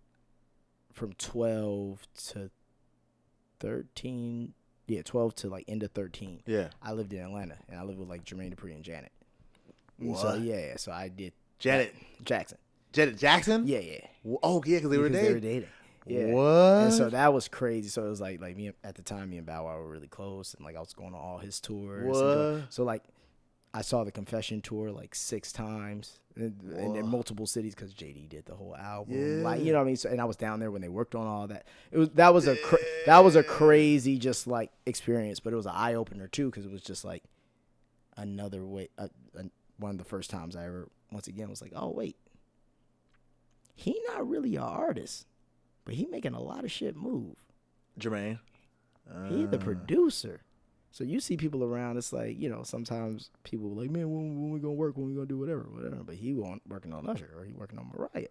from 12 to 13, 12 to like end of 13, I lived in Atlanta, and I lived with like Jermaine Dupri and Janet. What? So so I did Janet Jackson. Janet Jackson? Yeah. Oh yeah, because they were dating. Yeah. What? And so that was crazy. So it was like me at the time, me and Bow Wow were really close, and like I was going on all his tours. What? So like I saw the Confession tour like 6 times in multiple cities because JD did the whole album. Yeah. Like what I mean. So, and I was down there when they worked on all that. That was a crazy just like experience, but it was an eye opener too because it was just like another way. One of the first times I ever once again was like, oh wait, he not really an artist, but he making a lot of shit move. Jermaine. He the producer. So you see people around, it's like, sometimes people like, man, when we gonna work, when we gonna do whatever. But he working on Usher or he working on Mariah.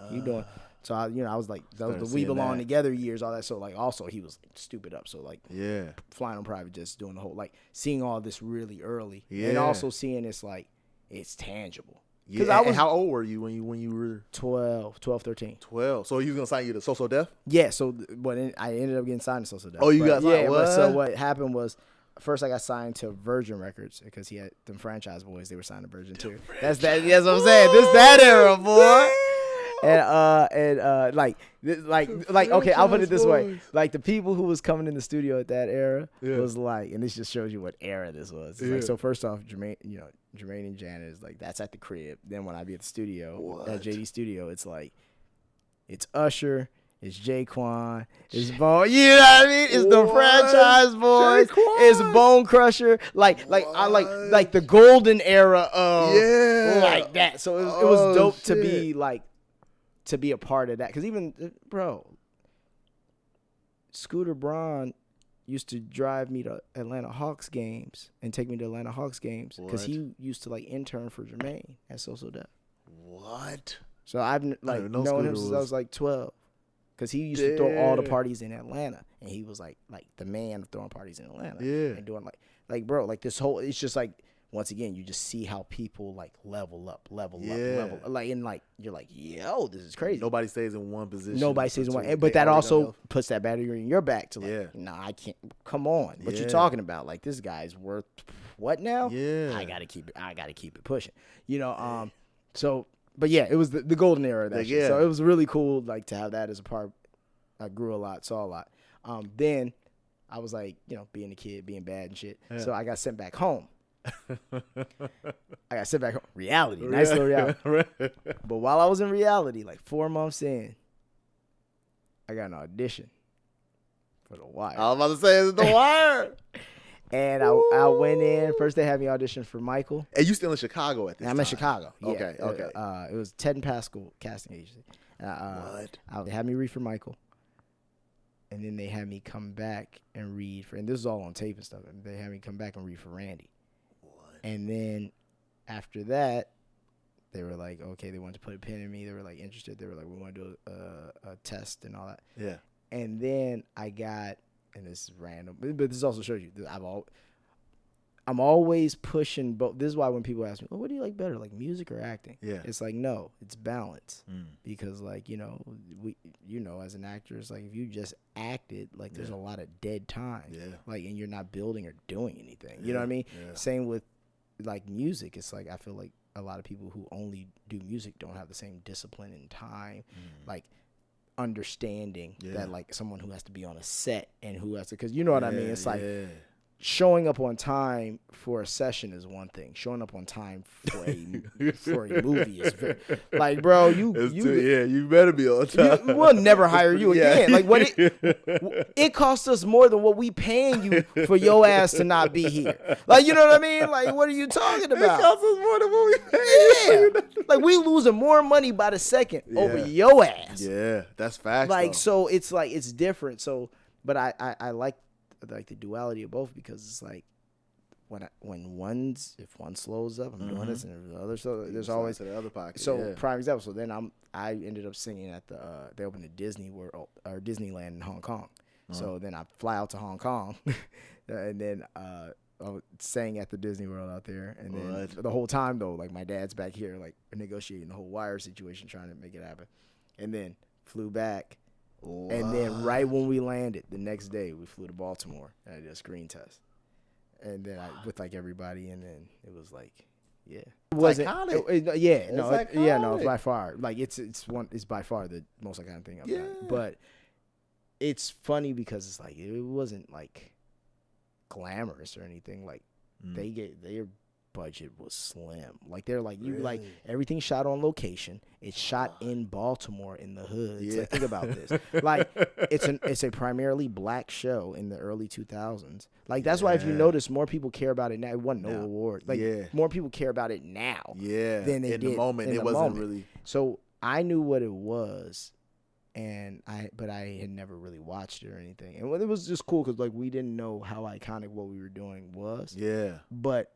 He doing, so I was like, that was the We Belong Together years, all that. So like, also he was like, stupid up. So like, flying on private jets, doing the whole, like seeing all this really early, and also seeing it's like, it's tangible. Yeah. And how old were you when you were 12, 13. 12. So he was gonna sign you to SoSo Def? Yeah. So but I ended up getting signed to SoSo Def. Oh, you got signed? Yeah. But so what happened was, first I got signed to Virgin Records because he had them franchise boys. They were signed to Virgin too. That's what I'm saying. This that era, boy. And like okay, I'll put it this way. Like the people who was coming in the studio at that era was like, and this just shows you what era this was. Like, so first off, Jermaine and Janet is like, that's at the crib. Then when I be at the studio, at JD Studio, it's like, it's Usher, it's Jaquan, it's Bone. You know what I mean? It's the franchise boys. Jaquan. It's Bone Crusher. I like the golden era of like that. So it was dope to be like, to be a part of that. Because even, bro, Scooter Braun used to drive me to Atlanta Hawks games and take me to Atlanta Hawks games because he used to like intern for Jermaine at SoSo Def. What? So I've like known him since I was like 12. Because he used to throw all the parties in Atlanta, and he was like the man of throwing parties in Atlanta. Yeah, and doing like bro, like this whole, it's just like, once again, you just see how people like level up, like, and like you're like, yo, this is crazy. Nobody stays in one position. Nobody stays in one, but that also puts that battery in your back to like, nah, I can't. Come on, what you talking about? Like, this guy's worth what now? Yeah, I gotta keep it pushing. So. But yeah, it was the golden era of that shit. So it was really cool, like, to have that as a part. I grew a lot, saw a lot. Then I was like, being a kid, being bad and shit. Yeah. So I got sent back home. Reality, nice little reality. But while I was in reality, like 4 months in, I got an audition for The Wire. I was about to say, it's The Wire. And I went in. First, they had me audition for Michael. And you still in Chicago at this time? I'm in Chicago. Yeah. Okay. It was Ted and Pascal casting agency. What? They had me read for Michael. And then they had me come back and read for, and this is all on tape and stuff. And they had me come back and read for Randy. What? And then after that, they were like, okay, they wanted to put a pin in me. They were like interested. They were like, we want to do a test and all that. Yeah. And then I got, and this is random, but this also shows you that I'm always pushing both. This is why when people ask me, "Oh, what do you like better, like music or acting?" Yeah, it's like no, it's balance. Because like as an actor, it's like if you just acted, like there's a lot of dead time. Yeah, like and you're not building or doing anything. You know what I mean? Yeah. Same with like music. It's like I feel like a lot of people who only do music don't have the same discipline and time, like understanding that like someone who has to be on a set and who has to, because you know what I mean. It's like. Showing up on time for a session is one thing. Showing up on time for a movie is very, like, bro, you better be on time. We'll never hire you again. Like what it costs us more than what we paying you for your ass to not be here. Like, you know what I mean? Like, what are you talking about? It costs us more than what we pay you. Yeah. Like we losing more money by the second over your ass. Yeah, that's facts. Like, though. so it's like it's different. So, but I like the duality of both, because it's like if one slows up, I'm doing this, and if the other there's always the other pocket. So prime example. So then I ended up singing at they opened the Disney World or Disneyland in Hong Kong. So then I fly out to Hong Kong, and then I sang at the Disney World out there, and then the whole time though, like my dad's back here, like negotiating the whole wire situation, trying to make it happen, and then flew back. What? And then right when we landed, the next day we flew to Baltimore and I did a screen test. And then with like everybody, and then it was like, yeah, it wasn't. No, by far, like it's by far the most iconic thing I've done. But it's funny because it's like it wasn't like glamorous or anything. Like their budget was slim. Like they're like like everything shot on location. It's shot in Baltimore in the hood. Yeah. Like, think about this. Like it's a primarily black show in the early 2000s. Like that's why if you notice, more people care about it now. It wasn't no award. Like more people care about it now. Yeah. Than they did in the moment. It wasn't really. So I knew what it was, but I had never really watched it or anything. And it was just cool because like we didn't know how iconic what we were doing was. Yeah. But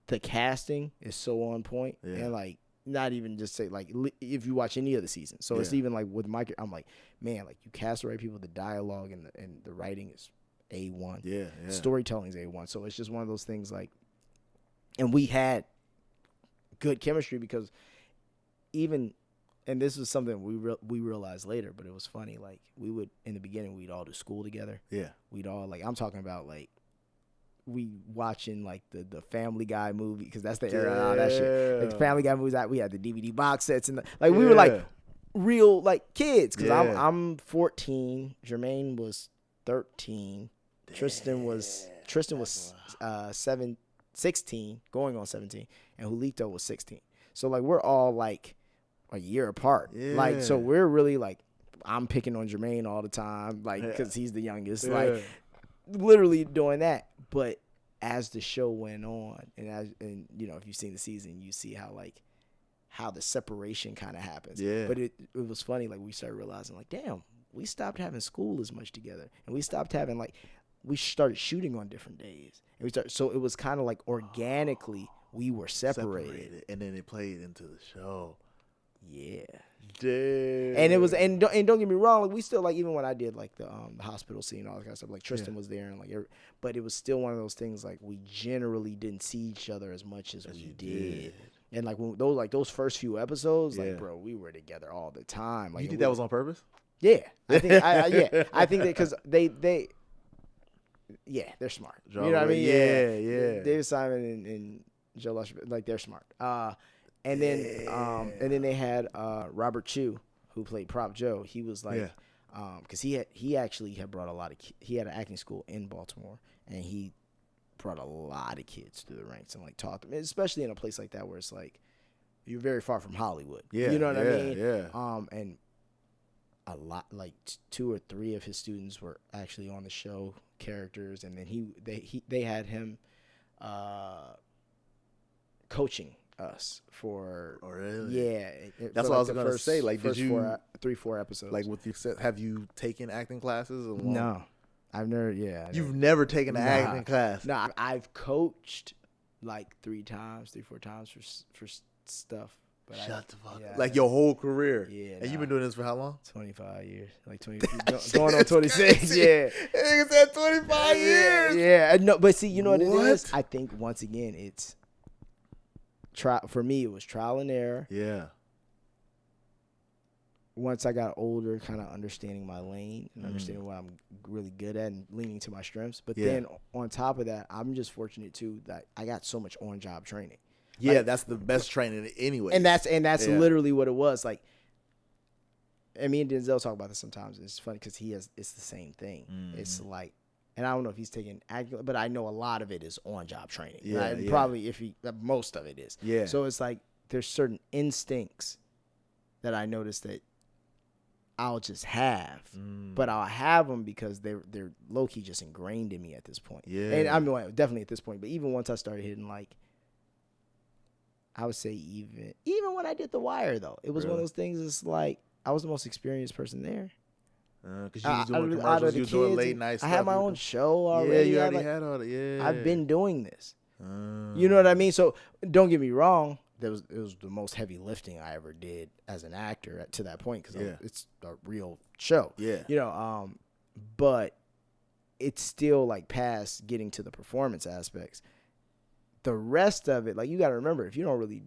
the casting is so on point, and like not even just say like if you watch any of the seasons. So it's even like with Mike, I'm like, man, like you cast the right people, the dialogue and the writing is A1. Yeah. Storytelling is A1. So it's just one of those things like, and we had good chemistry because even, and this was something we realized later, but it was funny. Like we would in the beginning we'd all do school together. Yeah. We'd all like I'm talking about like. We watching like the Family Guy movie because that's the era of all that shit. Like the Family Guy movies, we had the DVD box sets and we were like real like kids because I'm 14, Jermaine was 13, Tristan was 16, going on 17, and Julito was 16. So like we're all like a year apart. Like so we're really like I'm picking on Jermaine all the time like because he's the youngest. Like literally doing that. But as the show went on, and you know, if you've seen the season, you see how the separation kind of happens. Yeah. But it was funny. Like we started realizing, like, damn, we stopped having school as much together, and we stopped having we started shooting on different days, and so it was kind of like organically we were separated, and then it played into the show. Yeah. Damn. And it was and don't get me wrong, like we still like even when I did like the hospital scene, all that kind of stuff, like Tristan was there and like but it was still one of those things like we generally didn't see each other as much as we did. And like when those first few episodes, like bro, we were together all the time. Like you think that was on purpose? Yeah. I think I think that cuz they they're smart. You know what I mean? Yeah. David Simon and Joe Lusher, like they're smart. And then they had Robert Chu, who played Prop Joe. He was like, because he actually had brought he had an acting school in Baltimore, and he brought a lot of kids through the ranks and like taught them, especially in a place like that where it's like you're very far from Hollywood. Yeah, you know what I mean? Yeah. And a lot, like 2 or 3 of his students were actually on the show characters, and then they had him coaching us for that's what I was gonna say. Like, did you 3-4 episodes? Like, with you said, have you taken acting classes? No, I've never. You've never taken an acting class? No, I've coached like 3-4 times for stuff, But Shut the fuck up. Like your whole career. Yeah. And you've been doing this for how long? 25 years. Like 20, going on 26. Yeah. Nigga said 25 years. Yeah. No, but see, you know what it is? I think once again, it's for me, it was trial and error. Yeah. Once I got older, kind of understanding my lane and understanding what I'm really good at and leaning to my strengths. But then on top of that, I'm just fortunate too that I got so much on-job training. Yeah, like, that's the best training anyway. And that's literally what it was. Like, and me and Denzel talk about this sometimes. It's funny because it's the same thing. It's like, and I don't know if he's taking accurate, but I know a lot of it is on-job training. Yeah, Probably most of it is. Yeah. So it's like there's certain instincts that I noticed that I'll just have, but I'll have them because they're low key just ingrained in me at this point. Yeah, and I'm definitely at this point. But even once I started hitting, like, I would say even when I did The Wire, though, it was one of those things. It's like I was the most experienced person there. Because you was doing commercials, you was doing late night stuff. I had my own show already. Yeah, you already had all that. Yeah, I've been doing this. You know what I mean? So don't get me wrong. It was the most heavy lifting I ever did as an actor to that point because it's a real show. Yeah. You know, but it's still like past getting to the performance aspects. The rest of it, like you got to remember, if you don't really,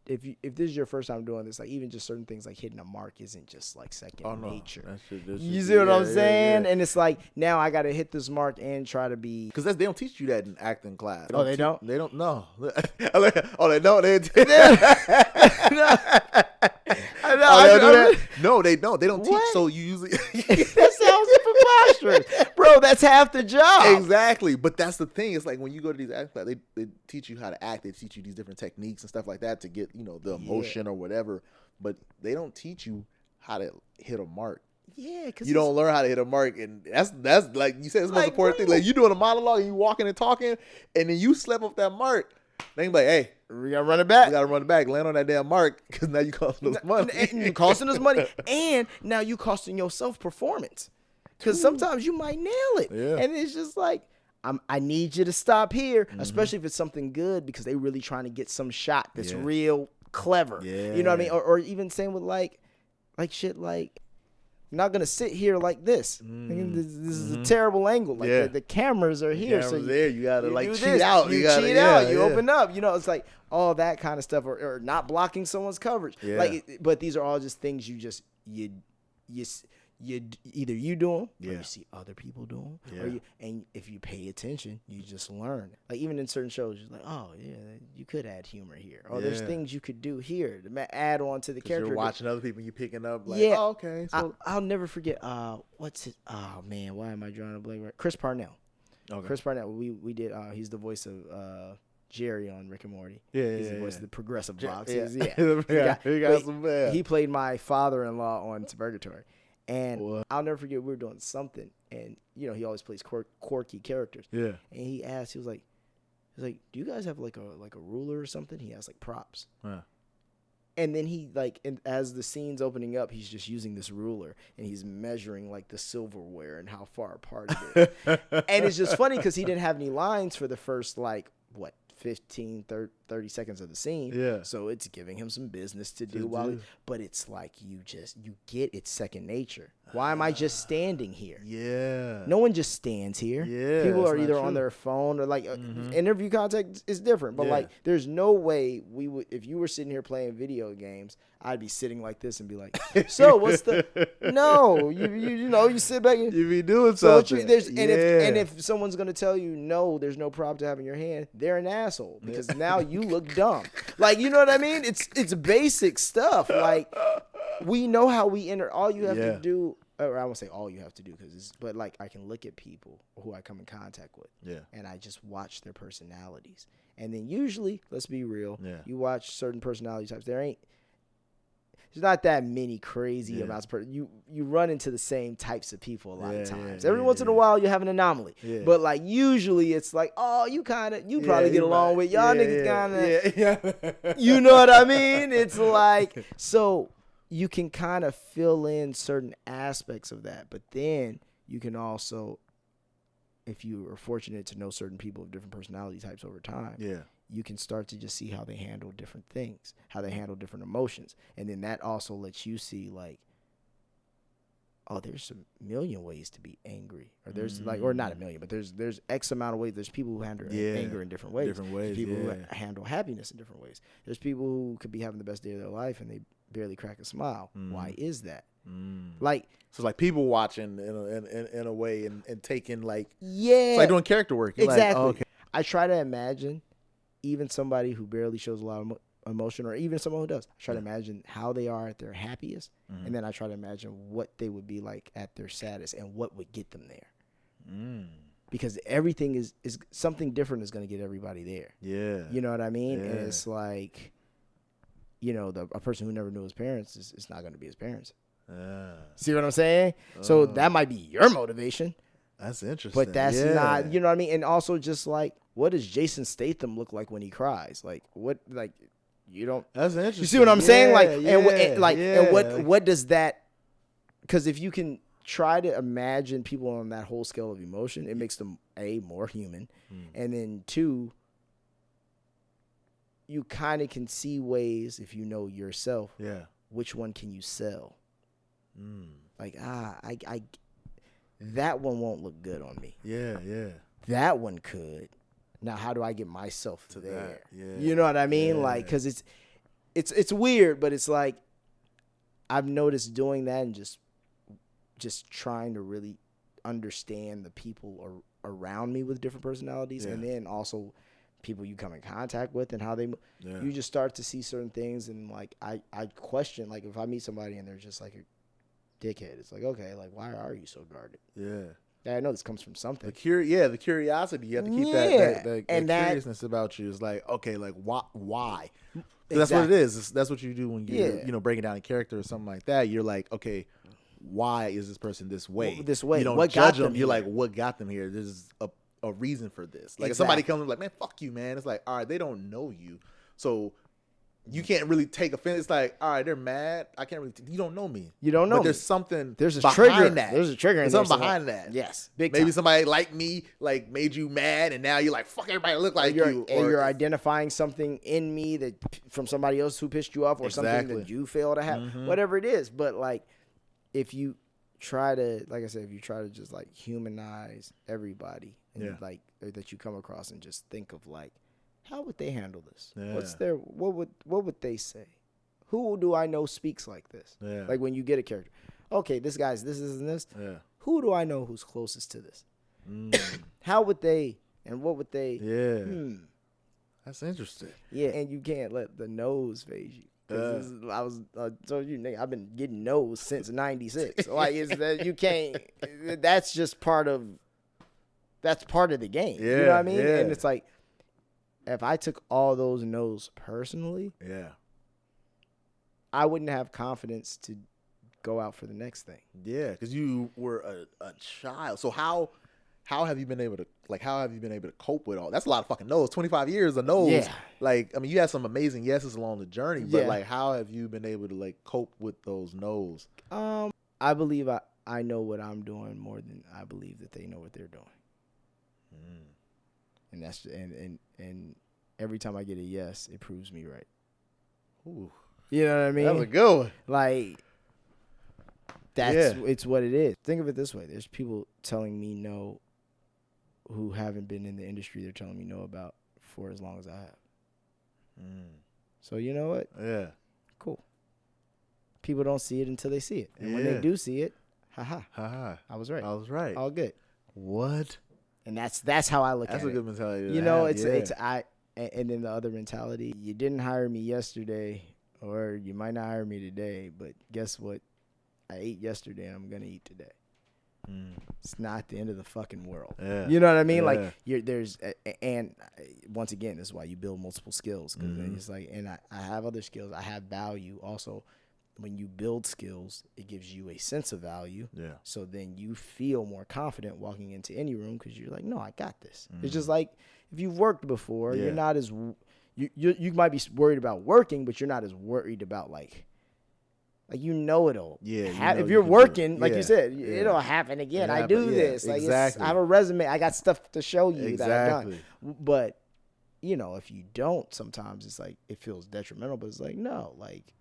if this is your first time doing this, like even just certain things like hitting a mark isn't just like second nature. You see what I'm saying? Yeah. And it's like now I got to hit this mark and try to be because they don't teach you that in acting class. They don't. They don't. No. Oh, they don't. No, they don't. They don't teach. So you usually that sounds preposterous, bro. That's half the job. Exactly. But that's the thing. It's like when you go to these acting classes, they teach you how to act. They teach you these different techniques and stuff like that to get the emotion or whatever. But they don't teach you how to hit a mark. Yeah, because you don't learn how to hit a mark, and that's like you said, it's the most important thing. Like you doing a monologue and you walking and talking, and then you slap up that mark. They like, hey, we gotta run it back. We gotta run it back. Land on that damn mark because now you costing us money. You costing us money, and now you costing yourself performance. Because sometimes you might nail it, and it's just like I need you to stop here, especially if it's something good because they really trying to get some shot that's real clever. Yeah. You know what I mean? Or even same with like shit like. I'm not gonna sit here like this. This is a terrible angle. Like the cameras are here, so you gotta cheat out. You cheat out. You open up. You know, it's like all that kind of stuff, or not blocking someone's coverage. Yeah. Like, but these are all just things you either you do them or you see other people do them, or and if you pay attention, you just learn. Like even in certain shows, you're like, oh yeah, you could add humor here, or there's things you could do here to add on to the character. You're watching other people, you picking up. Like, oh, okay. So I'll never forget. What's it? Oh man, why am I drawing a blank? Chris Parnell. Okay. Chris Parnell. We did. He's the voice of Jerry on Rick and Morty. He's the voice of the progressive boxes. He played my father-in-law on Suburgatory. And I'll never forget, we were doing something, and he always plays quirky characters. Yeah. And he asked, he was like, "Do you guys have like a ruler or something?" He has like props. Yeah. And then he as the scene's opening up, he's just using this ruler and he's measuring like the silverware and how far apart it is. And it's just funny because he didn't have any lines for the first 15, 30 seconds of the scene. Yeah. So it's giving him some business to do but it's like you get it's second nature. Why am I just standing here? Yeah. No one just stands here. Yeah. People are either on their phone or interview contact is different. But there's no way we would, if you were sitting here playing video games, I'd be sitting like this and be like, so what's the no, you sit back and you be doing something. And if someone's gonna tell you no, there's no prop to have in your hand, they're an asshole because now you look dumb. Like, you know what I mean? It's basic stuff. Like, we know how we enter. All you have to do, or I won't say all you have to do, but I can look at people who I come in contact with, and I just watch their personalities. And then usually, let's be real, you watch certain personality types. There's not that many crazy amounts. You run into the same types of people a lot of times. Every once in a while, you have an anomaly. Yeah. But usually it's like, oh, you probably get along with y'all niggas kind of. You know what I mean? It's like, so you can kind of fill in certain aspects of that. But then you can also, if you are fortunate to know certain people of different personality types over time, you can start to just see how they handle different things, how they handle different emotions. And then that also lets you see, like, oh, there's a million ways to be angry. Or there's, like, or not a million, but there's X amount of ways. There's people who handle anger in different ways. There's people who handle happiness in different ways. There's people who could be having the best day of their life and they barely crack a smile. Why is that? Like, so like people watching in a way and taking, like, yeah, it's like doing character work. You're exactly. like, oh, okay. I try to imagine even somebody who barely shows a lot of emotion, or even someone who does. I try to imagine how they are at their happiest, and then I try to imagine what they would be like at their saddest and what would get them there. Because everything is something different is going to get everybody there. Yeah. You know what I mean? Yeah. And it's like, you know, a person who never knew his parents is not going to be his parents. See what I'm saying? So that might be your motivation. That's interesting. But that's not, you know what I mean? And also just like, what does Jason Statham look like when he cries? Like, what, like, you don't. That's interesting. You see what I'm saying? Like, and what does that, because if you can try to imagine people on that whole scale of emotion, it makes them, A, more human. And then 2, you kind of can see ways, if you know yourself, which one can you sell? Like, I that one won't look good on me. Yeah. That one could. Now, how do I get myself to there? You know what I mean? Like, because it's weird, but it's like I've noticed doing that and just trying to really understand the people around me with different personalities, and then also people you come in contact with and how they you just start to see certain things, and like I question, like, if I meet somebody and they're just like a dickhead, it's like, okay, like, why are you so guarded? I know this comes from something. The curiosity, you have to keep that curiousness about you. Is like, okay, like, why? Exactly. That's what it is. That's what you do when you're breaking down a character or something like that. You're like, okay, why is this person this way? You don't what judge them. You're like, what got them here? There's a reason for this. Like, if somebody comes and like, man, fuck you, man. It's like, all right, they don't know you, so you can't really take offense. It's like, all right, they're mad. I can't really. You don't know me. You don't know. But there's something. There's a behind trigger. That. There's a trigger. There's something behind that. Yes. Maybe somebody like me, like, made you mad, and now you're like, fuck everybody look like you. Or you're identifying something in me that from somebody else who pissed you off, or something that you fail to have. Whatever it is. But like, if you try to, like I said, if you try to just like humanize everybody, and like that you come across, and just think of like, how would they handle this? What would they say? Who do I know speaks like this? Like, when you get a character, okay, this guy's this and this. Who do I know who's closest to this? How would they, and what would they? That's interesting. And you can't let the nose phase you. I told you, nigga, I've been getting no's since '96. Like, is that you can't? That's just part of the game. You know what I mean? And it's like, if I took all those no's personally, I wouldn't have confidence to go out for the next thing. Yeah, because you were a child. So how have you been able to cope with all? That's a lot of fucking no's. 25 years of no's. Yeah. Like, I mean, you had some amazing yeses along the journey, but like, how have you been able to like cope with those no's? I believe I know what I'm doing more than I believe that they know what they're doing. And that's and every time I get a yes, it proves me right. Ooh. You know what I mean? That was a good one. Like, it's what it is. Think of it this way. There's people telling me no who haven't been in the industry they're telling me no about for as long as I have. So you know what? Yeah. Cool. People don't see it until they see it. And when they do see it, I was right. All good. What? And that's how I look at it. That's a good mentality. You know, and then the other mentality, you didn't hire me yesterday, or you might not hire me today, but guess what? I ate yesterday and I'm going to eat today. It's not the end of the fucking world. Yeah. You know what I mean? Like, and once again, this is why you build multiple skills. Because it's like, and I have other skills. I have value. Also, when you build skills, it gives you a sense of value. Yeah. So then you feel more confident walking into any room because you're like, no, I got this. It's just like, if you've worked before, you're not as, you might be worried about working, but you're not as worried about like you know it'll. Yeah. If you're working, like you said, it'll happen again. I do this. Like, exactly. I have a resume. I got stuff to show you that I've done. But if you don't, sometimes it's like it feels detrimental, but it's like, no, like,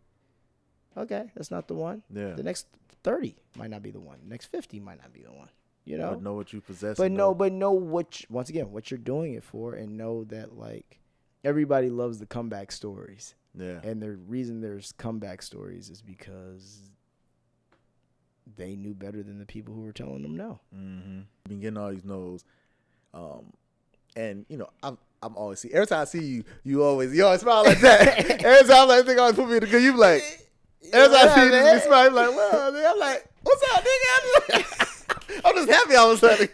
okay, that's not the one. Yeah. The next 30 might not be the one. The next 50 might not be the one. But know what you possess. But know once again, what you're doing it for, and know that, like, everybody loves the comeback stories. Yeah. And the reason there's comeback stories is because they knew better than the people who were telling them no. Mm-hmm. Been getting all these no's. And I'm always see every time I see you, you always smile like that. Every time I think I always put me in the good, you be like, every time I see you smile, you like, well, I'm like, what's up, nigga? I'm just happy all of a sudden.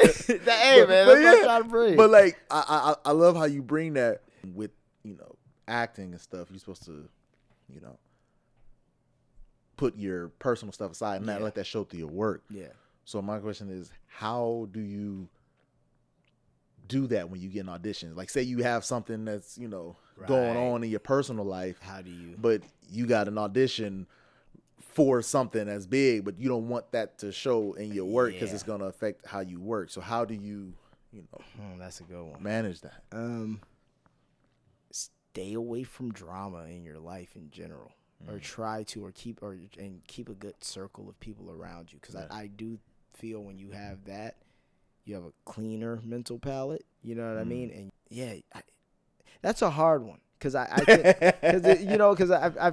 Hey, man, that's what I'm trying to bring. But like, I love how you bring that with, acting and stuff. You're supposed to, put your personal stuff aside and not let that show through your work. Yeah. So my question is, how do you do that when you get an audition? Like, say you have something that's, going on in your personal life. How do you? But you got an audition for something that's big, but you don't want that to show in your work because it's going to affect how you work. So how do you, that's a good one. manage that? Stay away from drama in your life in general, or try to, keep a good circle of people around you. Because I do feel when you have that, you have a cleaner mental palate. You know what I mean? And that's a hard one because I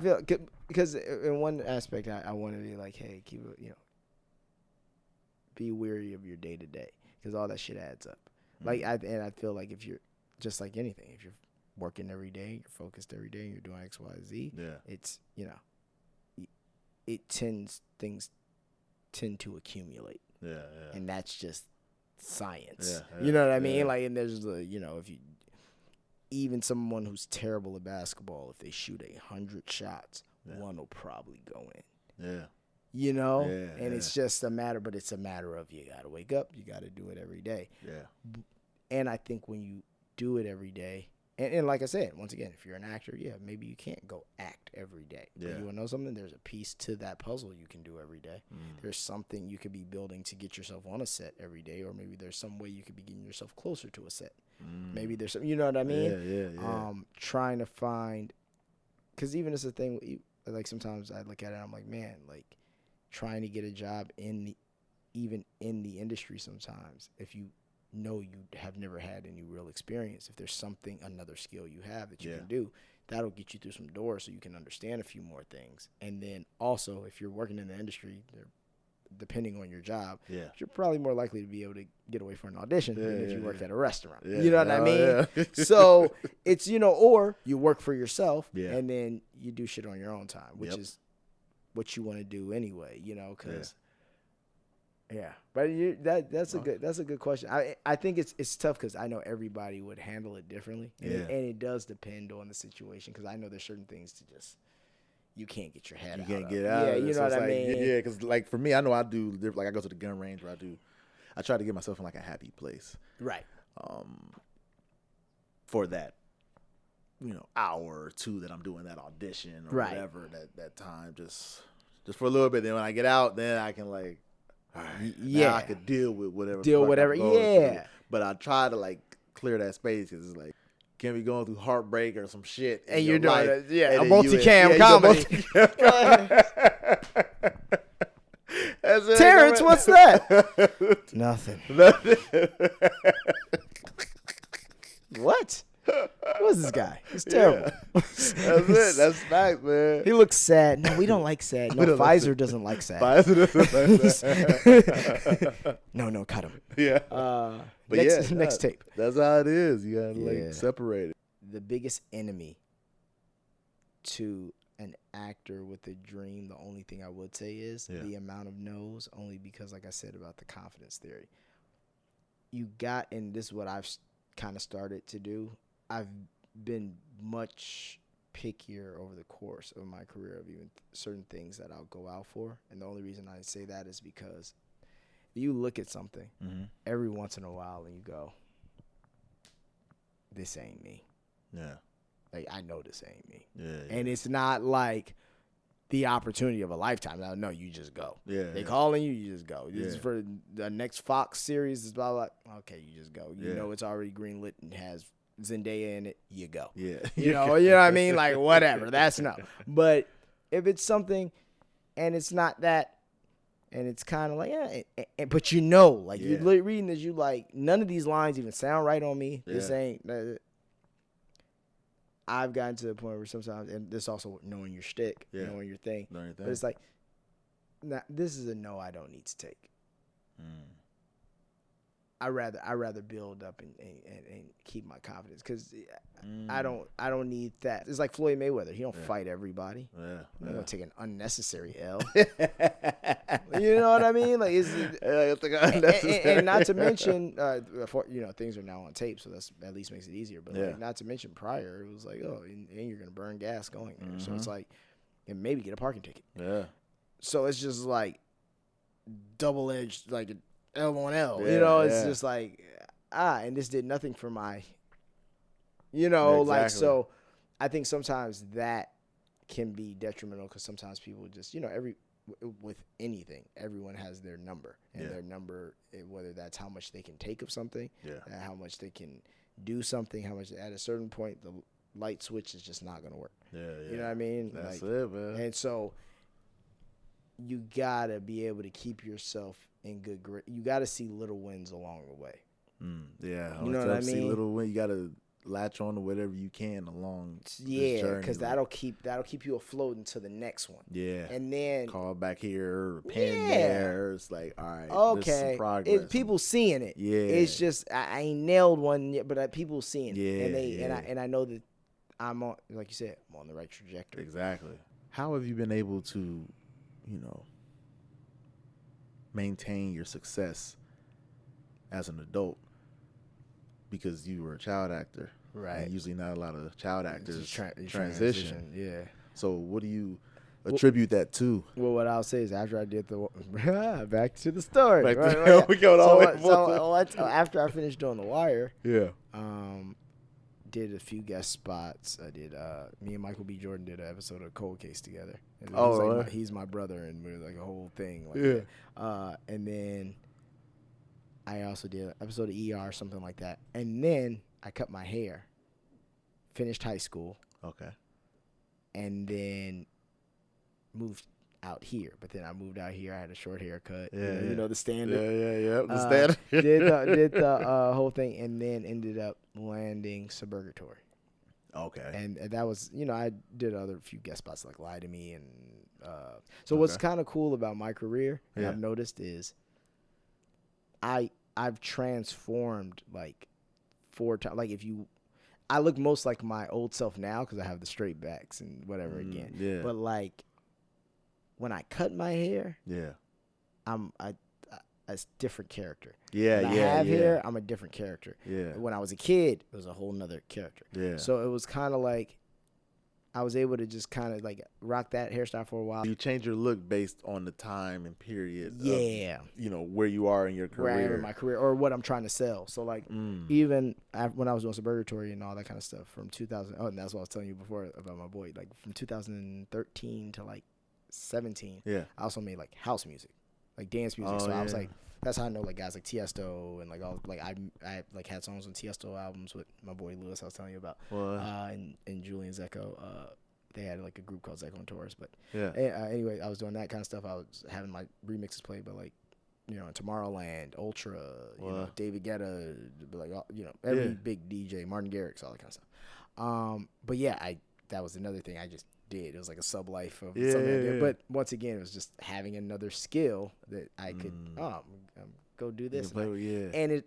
feel because in one aspect I want to be like, hey, keep it, be wary of your day to day because all that shit adds up. Like I feel like if you're just like anything, if you're working every day, you're focused every day, you're doing X, Y, Z. Yeah. It's things tend to accumulate. Yeah. And that's just science. Yeah, you know what I mean? Like, and there's if you even someone who's terrible at basketball, if they shoot 100 shots, one will probably go in. Yeah. And it's just a matter, but it's a matter of you got to wake up, you got to do it every day. Yeah. And I think when you do it every day, and like I said, once again, if you're an actor, maybe you can't go act every day. Yeah. But you want to know something? There's a piece to that puzzle you can do every day. There's something you could be building to get yourself on a set every day, or maybe there's some way you could be getting yourself closer to a set. Maybe there's some, you know what I mean? Yeah. Trying to find, because even it's a thing, like sometimes I look at it and I'm like, man, like trying to get a job even in the industry sometimes, if you know you have never had any real experience, if there's another skill you have that you can do, that'll get you through some doors so you can understand a few more things. And then also, if you're working in the industry, depending on your job, you're probably more likely to be able to get away from an audition than if you work at a restaurant. You know what I mean? So it's, or you work for yourself and then you do shit on your own time, which is what you want to do anyway, because but that's a good question. I think it's tough because I know everybody would handle it differently, and it does depend on the situation. Because I know there's certain things to just you can't get your head out. You can't of. get out. Yeah, of it. you know what I mean. Yeah, because like for me, I know I do. Like I go to the gun range where I try to get myself in like a happy place. Right. For that, hour or two that I'm doing that audition or whatever that time, just for a little bit. Then when I get out, then I can like. Now I could deal with whatever. But I try to like clear that space because it's like, can we going through heartbreak or some shit? And you're doing life, a multicam comedy. Terrence, what's that? Nothing. What? Who's this guy? He's terrible. That's it. That's facts, man. He looks sad. No, we don't like sad. No, Pfizer doesn't like sad. Pfizer doesn't like sad. No, cut him. Yeah. But next tape. That's how it is. You gotta like separate it. The biggest enemy to an actor with a dream, the only thing I would say is the amount of no's, only because, like I said about the confidence theory, and this is what I've kind of started to do. I've been much pickier over the course of my career of even certain things that I'll go out for. And the only reason I say that is because you look at something every once in a while and you go, this ain't me. Yeah. Like, I know this ain't me. Yeah. And it's not like the opportunity of a lifetime. No, you just go. Yeah. They calling you just go. This is for the next Fox series. Is blah, blah. Okay, you just go. You know it's already greenlit and has Zendaya in it, you go. Yeah. You know what I mean? Like, whatever. That's no. But if it's something and it's not that, and it's kind of like, but like, you're reading this, you like, none of these lines even sound right on me. Yeah. This ain't. I've gotten to the point where sometimes, and this also knowing your shtick, knowing your thing. But it's like, nah, this is a no I don't need to take. I rather build up and keep my confidence, because I don't need that. It's like Floyd Mayweather. He don't fight everybody. He don't take an unnecessary L. You know what I mean? Like, and not to mention, things are now on tape, so that's at least makes it easier. But like, not to mention, prior it was like, and you're gonna burn gas going there, so it's like, and maybe get a parking ticket. Yeah. So it's just like double-edged, like L on L. It's just like, and this did nothing for my, like, so I think sometimes that can be detrimental, because sometimes people just, with anything, everyone has their number, and their number, whether that's how much they can take of something, how much they can do something, how much, at a certain point, the light switch is just not going to work. You know what I mean? That's it, man. And so you got to be able to keep yourself in good grip. You got to see little wins along the way. You know what I mean? See little wins. You got to latch on to whatever you can along this journey. Because that'll keep you afloat into the next one. And then call back here, pin there. It's like, all right, okay, this is some progress. People seeing it. It's just I ain't nailed one yet, but people seeing it. And I know that I'm on, like you said, I'm on the right trajectory. Exactly. How have you been able to, maintain your success as an adult? Because you were a child actor, right? And usually not a lot of child actors transition. Yeah. So what do you attribute that to? Well, what I'll say is, after I did the back to the story, we go all the way. After I finished doing The Wire, did a few guest spots. I did. Me and Michael B. Jordan did an episode of Cold Case together. And he's my brother, and we were like a whole thing. And then I also did an episode of ER, something like that. And then I cut my hair, finished high school. Okay. And then moved out here. But then I moved out here. I had a short haircut. The standard. The standard. Did the whole thing, and then ended up landing Suburgatory. Okay. And that was, I did other few guest spots like Lie to Me. And so what's kind of cool about my career, and I've noticed, is I've transformed like 4 times. Like, I look most like my old self now because I have the straight backs and whatever again. Yeah. But like, when I cut my hair, I'm a different character. When I have hair, I'm a different character. When I was a kid, it was a whole nother character. So it was kind of like, I was able to just kind of like rock that hairstyle for a while. You change your look based on the time and period of, where you are in your career. Where I am in my career, or what I'm trying to sell. So like, even when I was doing Suburgatory and all that kind of stuff from 2000, and that's what I was telling you before about my boy, like from 2013 to like 17, I also made like house music, like dance music. I was like, that's how I know like guys like Tiesto, and like all, like I like had songs on Tiesto albums with my boy Lewis I was telling you about, and Julian Zecco. They had like a group called Zecco and Taurus, but anyway, I was doing that kind of stuff. I was having my remixes played by like, Tomorrowland, Ultra, David Guetta, like every big DJ, Martin Garrix, all that kind of stuff. But that was another thing I just did. It was like a sub life of something I did. But once again, it was just having another skill that I could go do this. And it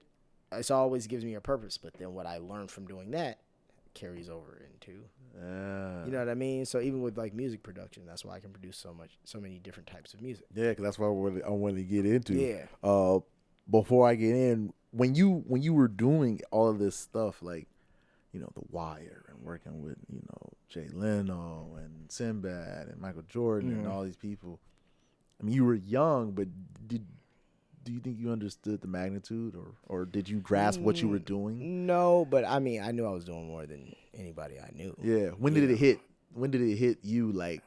always gives me a purpose. But then what I learned from doing that carries over into, you know what I mean? So even with like music production, that's why I can produce so many different types of music. Yeah, because that's what I wanted to get into. Yeah. Before I get in, when you were doing all of this stuff, like, The Wire and working with, Jay Leno and Sinbad and Michael Jordan and all these people. I mean, you were young, but do you think you understood the magnitude, or did you grasp what you were doing? No, but I mean, I knew I was doing more than anybody I knew. Yeah. When did it hit? When did it hit you? Like,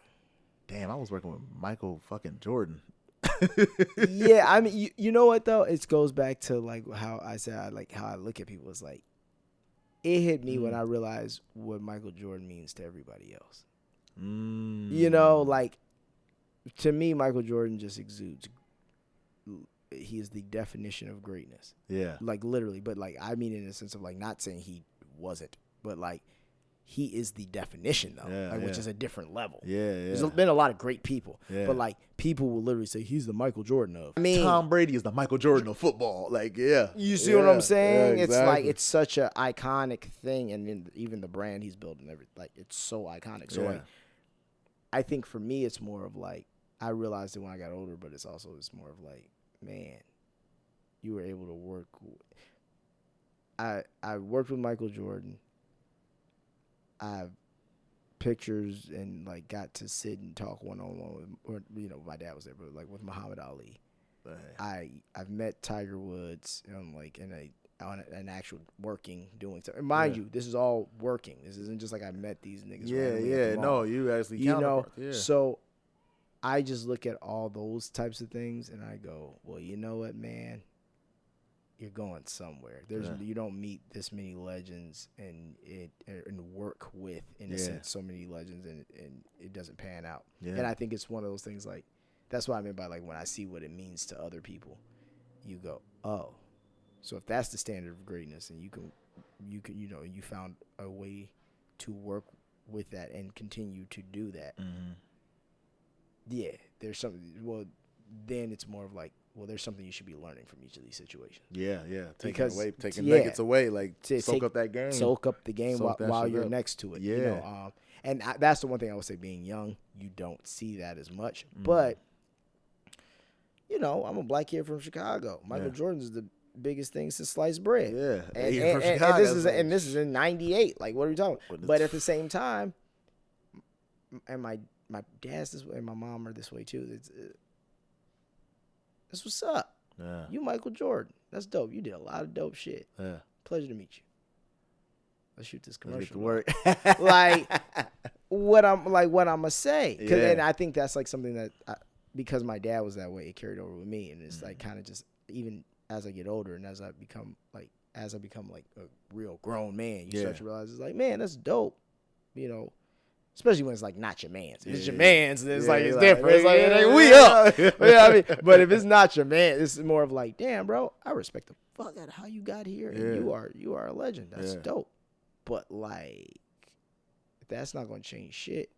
damn, I was working with Michael fucking Jordan. Yeah, I mean, you know what though? It goes back to like how I said, how I look at people. It's like, it hit me when I realized what Michael Jordan means to everybody else. You know, like, to me, Michael Jordan just exudes. He is the definition of greatness. Yeah. Like, literally. But, like, I mean in the sense of, like, not saying he wasn't, but, like, he is the definition, though, which is a different level. There's been a lot of great people, but, like, people will literally say he's the Michael Jordan of. I mean, Tom Brady is the Michael Jordan of football. Like, you see what I'm saying? Exactly. It's like, it's such an iconic thing, and then even the brand he's building, like, it's so iconic. So, like, I think for me, it's more of like, I realized it when I got older, but it's more of like, man, you were able to work. I worked with Michael Jordan. I have pictures and, like, got to sit and talk one-on-one with, or, you know, my dad was there, but, like, with Muhammed Ali. I've met Tiger Woods, like, on an actual working, doing stuff. And mind you, this is all working. This isn't just like I met these niggas. You actually, you know. So I just look at all those types of things and I go, well, you know what, man? You're going somewhere. You don't meet this many legends and work with, in a sense, so many legends and it doesn't pan out. And I think it's one of those things, like, that's what I mean by, like, when I see what it means to other people, you go, oh. So if that's the standard of greatness, and you can, you know, you found a way to work with that and continue to do that. Yeah, there's something. Well, then it's more of like, well, there's something you should be learning from each of these situations. Taking nuggets away, like, soak up that game. Soak up the game while you're next to it. You know, and that's the one thing I would say. Being young, you don't see that as much. But you know, I'm a black kid from Chicago. Michael Jordan's the biggest thing since sliced bread. And this is in '98. Like, what are we talking about? But at the same time, and my dad's this way, and my mom are this way too. That's what's up. You Michael Jordan. That's dope. You did a lot of dope shit. Pleasure to meet you. Let's shoot this commercial. Work. Like, what I'm gonna say. And I think that's like something that because my dad was that way, it carried over with me, and it's like kind of just, even as I get older and as I become like a real grown man, you start to realize it's like, man, that's dope, you know. Especially when it's like not your man's. If it's your man's, then it's like it's different. It's like we up. You know what I mean? But if it's not your man, it's more of like, damn, bro, I respect the fuck out of how you got here, and you are a legend. That's dope. But like, that's not gonna change shit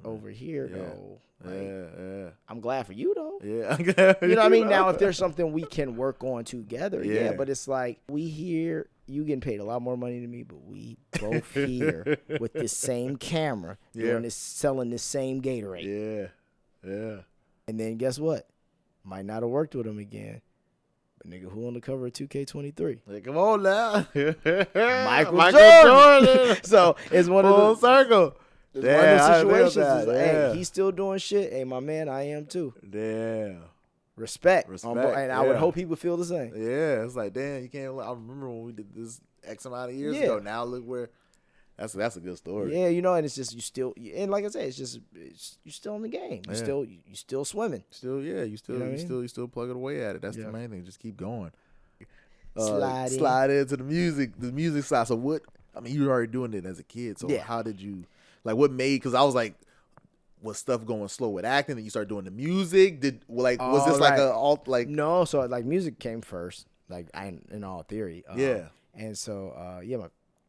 over here, though. Like, I'm glad for you, though. You know what I mean? Now, if there's something we can work on together, but it's like, we here, you getting paid a lot more money than me, but we both here with this same camera, doing this, selling this same Gatorade. And then guess what? Might not have worked with him again. But nigga, who on the cover of 2K23? Like, come on now. Michael Jordan. So it's one of full circle. It's one of those situations. Like, hey, he's still doing shit. Hey, my man, I am too. Damn. Respect. And I would hope he would feel the same. Yeah, it's like, damn, you can't. I remember when we did this X amount of years ago. Now look where. That's a good story. Yeah, you know, and it's just you still, and like I said, you're still in the game. You still swimming. You still plugging away at it. That's the main thing. Just keep going. Slide into the music side. So what? I mean, you were already doing it as a kid. So how did you, like, what made? Because I was like, was stuff going slow with acting, and you started doing the music? Was this like a alt like? No, so like music came first, like in all theory. And so my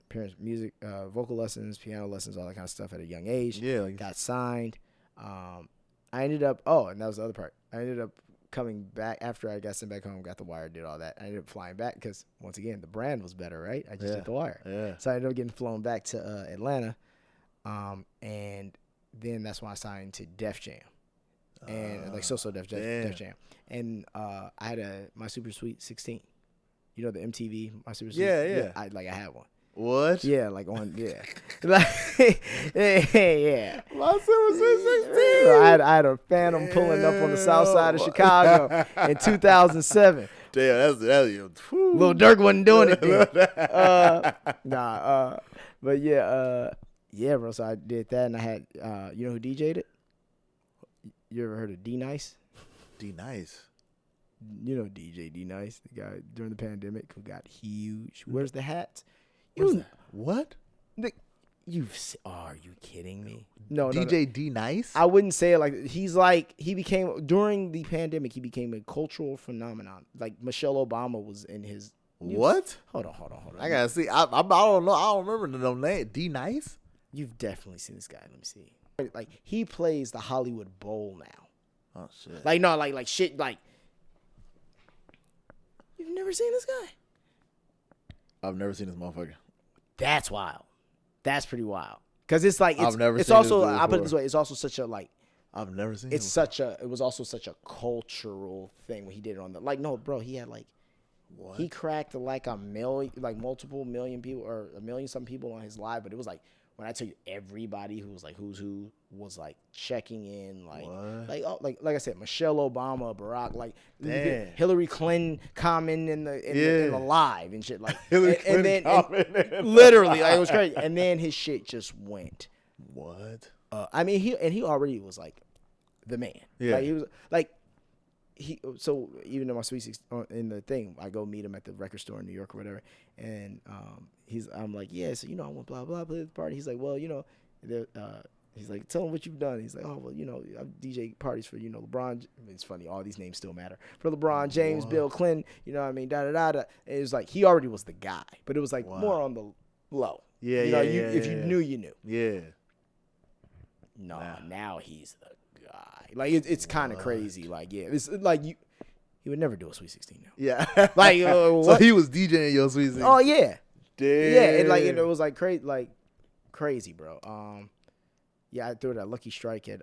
parents, music, vocal lessons, piano lessons, all that kind of stuff at a young age. Got signed. I ended up, and that was the other part. I ended up coming back after I got sent back home, got the wire, did all that. I ended up flying back because, once again, the brand was better, right? I just did the wire. So I ended up getting flown back to Atlanta. And then that's when I signed to Def Jam. And like SoSo Def Jam. And I had my Super Sweet 16. You know the MTV, my Super Sweet? Yeah. I had one. What? Yeah, like on, like, yeah. My Super Sweet 16. So I had a Phantom pulling up on the south side of Chicago in 2007. Damn, that's Lil Durk wasn't doing it then. But yeah, bro. So I did that, and I had, you know who DJ'd it? You ever heard of D Nice? D Nice. You know DJ D Nice, the guy during the pandemic who got huge. Where's the hats? What? Are you kidding me? No, DJ no. D Nice? I wouldn't say it like he became during the pandemic. He became a cultural phenomenon. Like Michelle Obama was in his. What? Hold on. I gotta see. I don't know. I don't remember the name. D Nice? You've definitely seen this guy. Let me see. Like he plays the Hollywood Bowl now. Oh shit. Like no, like shit. Like you've never seen this guy. I've never seen this motherfucker. That's wild. That's pretty wild. Because it's like I've never it's seen also this I put it this way. It's also such a like. I've never seen. It's such a. It was also such a cultural thing when he did it on the like. No, bro, he had like. What? He cracked like multiple million people or a million some people on his live, but it was like when I tell you everybody who was like who's who was like checking in like I said, Michelle Obama, Barack, like Hillary Clinton commenting in the live and shit like literally like it was crazy, and then his shit just went. What? I mean he already was like the man. Yeah, like, he was like. So even in my Sweet 16 in the thing, I go meet him at the record store in New York or whatever, and I'm like, yeah, so I want blah blah play the party. He's like, well, he's like, tell him what you've done. He's like, oh well, I DJ parties for LeBron. It's funny, all these names still matter for LeBron James, Bill Clinton. You know what I mean? Da da da da. And it was like he already was the guy, but it was like more on the low. Yeah, if you knew, you knew. Yeah. No, now he's the. Like it's kind of crazy. Like it's like he would never do a Sweet 16 now. Yeah, like so he was DJing your Sweet 16. Oh yeah, damn. Yeah, and it was like crazy, bro. Yeah, I threw that Lucky Strike at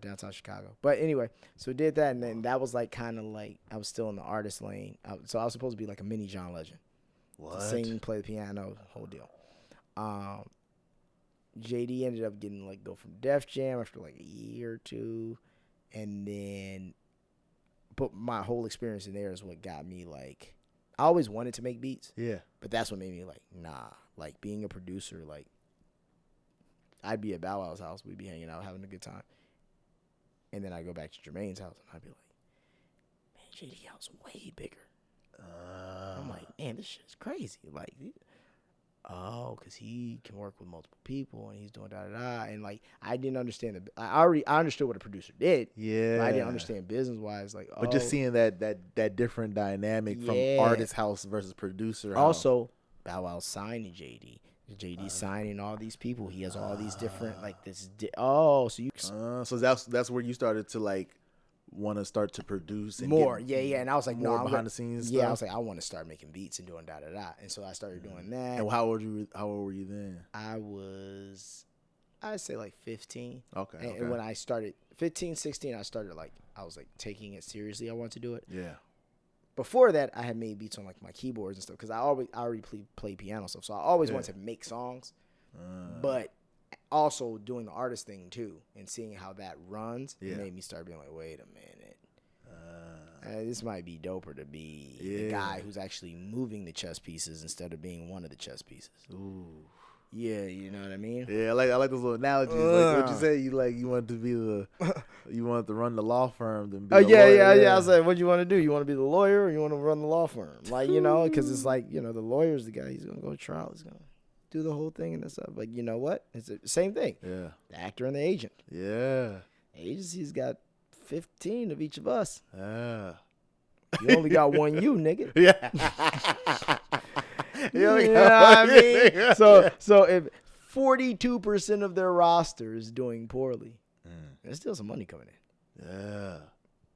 downtown Chicago. But anyway, so did that, and then that was like kind of like I was still in the artist lane. So I was supposed to be like a mini John Legend. What? Sing, play the piano, whole deal. JD ended up getting go from Def Jam after like a year or two, and then, but my whole experience in there is what got me like. I always wanted to make beats, but that's what made me like, nah. Like being a producer, like I'd be at Bow Wow's house, we'd be hanging out, having a good time, and then I go back to Jermaine's house, and I'd be like, man, JD house way bigger. I'm like, man, this shit is crazy, like. Oh, because he can work with multiple people and he's doing da-da-da. And, like, I didn't understand I understood what a producer did. Yeah. But I didn't understand business-wise. Like, but just seeing that different dynamic from artist house versus producer house. Also, Bow Wow signing JD. JD signing all these people. He has all these different, like, this. So you. So that's where you started to, like, want to start to produce and more, and I was like, more behind the scenes. Yeah, I was like, I want to start making beats and doing da da da, and so I started doing that. And how old were you then? I'd say like 15. Okay. And when I started 15, 16, I started I was like taking it seriously. I wanted to do it. Yeah. Before that, I had made beats on like my keyboards and stuff because I already play piano stuff, so I always wanted to make songs, but. Also doing the artist thing too and seeing how that runs made me start being like, wait a minute, this might be doper to be the guy who's actually moving the chess pieces instead of being one of the chess pieces. Ooh, yeah, you know what I mean. Yeah, I like those little analogies. Like what you say, you wanted to be you wanted to run the law firm. Then be I was like, what do you want to do? You want to be the lawyer or you want to run the law firm? Like because it's like the lawyer's the guy. He's gonna go to trial. He's gonna do the whole thing and stuff. Like, you know what? It's the same thing. Yeah. The actor and the agent. Yeah. The agency's got 15 of each of us. Yeah. You only got one you, nigga. Yeah. You know what I mean? So if 42% of their roster is doing poorly, there's still some money coming in. Yeah.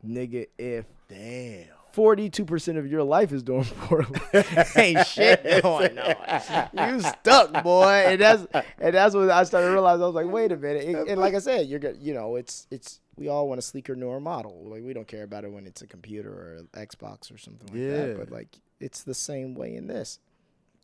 Nigga, if 42% of your life is doing poorly, ain't shit going on. You stuck, boy. And that's when I started to realize. I was like, wait a minute. And like I said, you're good. It's we all want a sleeker, newer model. Like we don't care about it when it's a computer or an Xbox or something like that. But like it's the same way in this.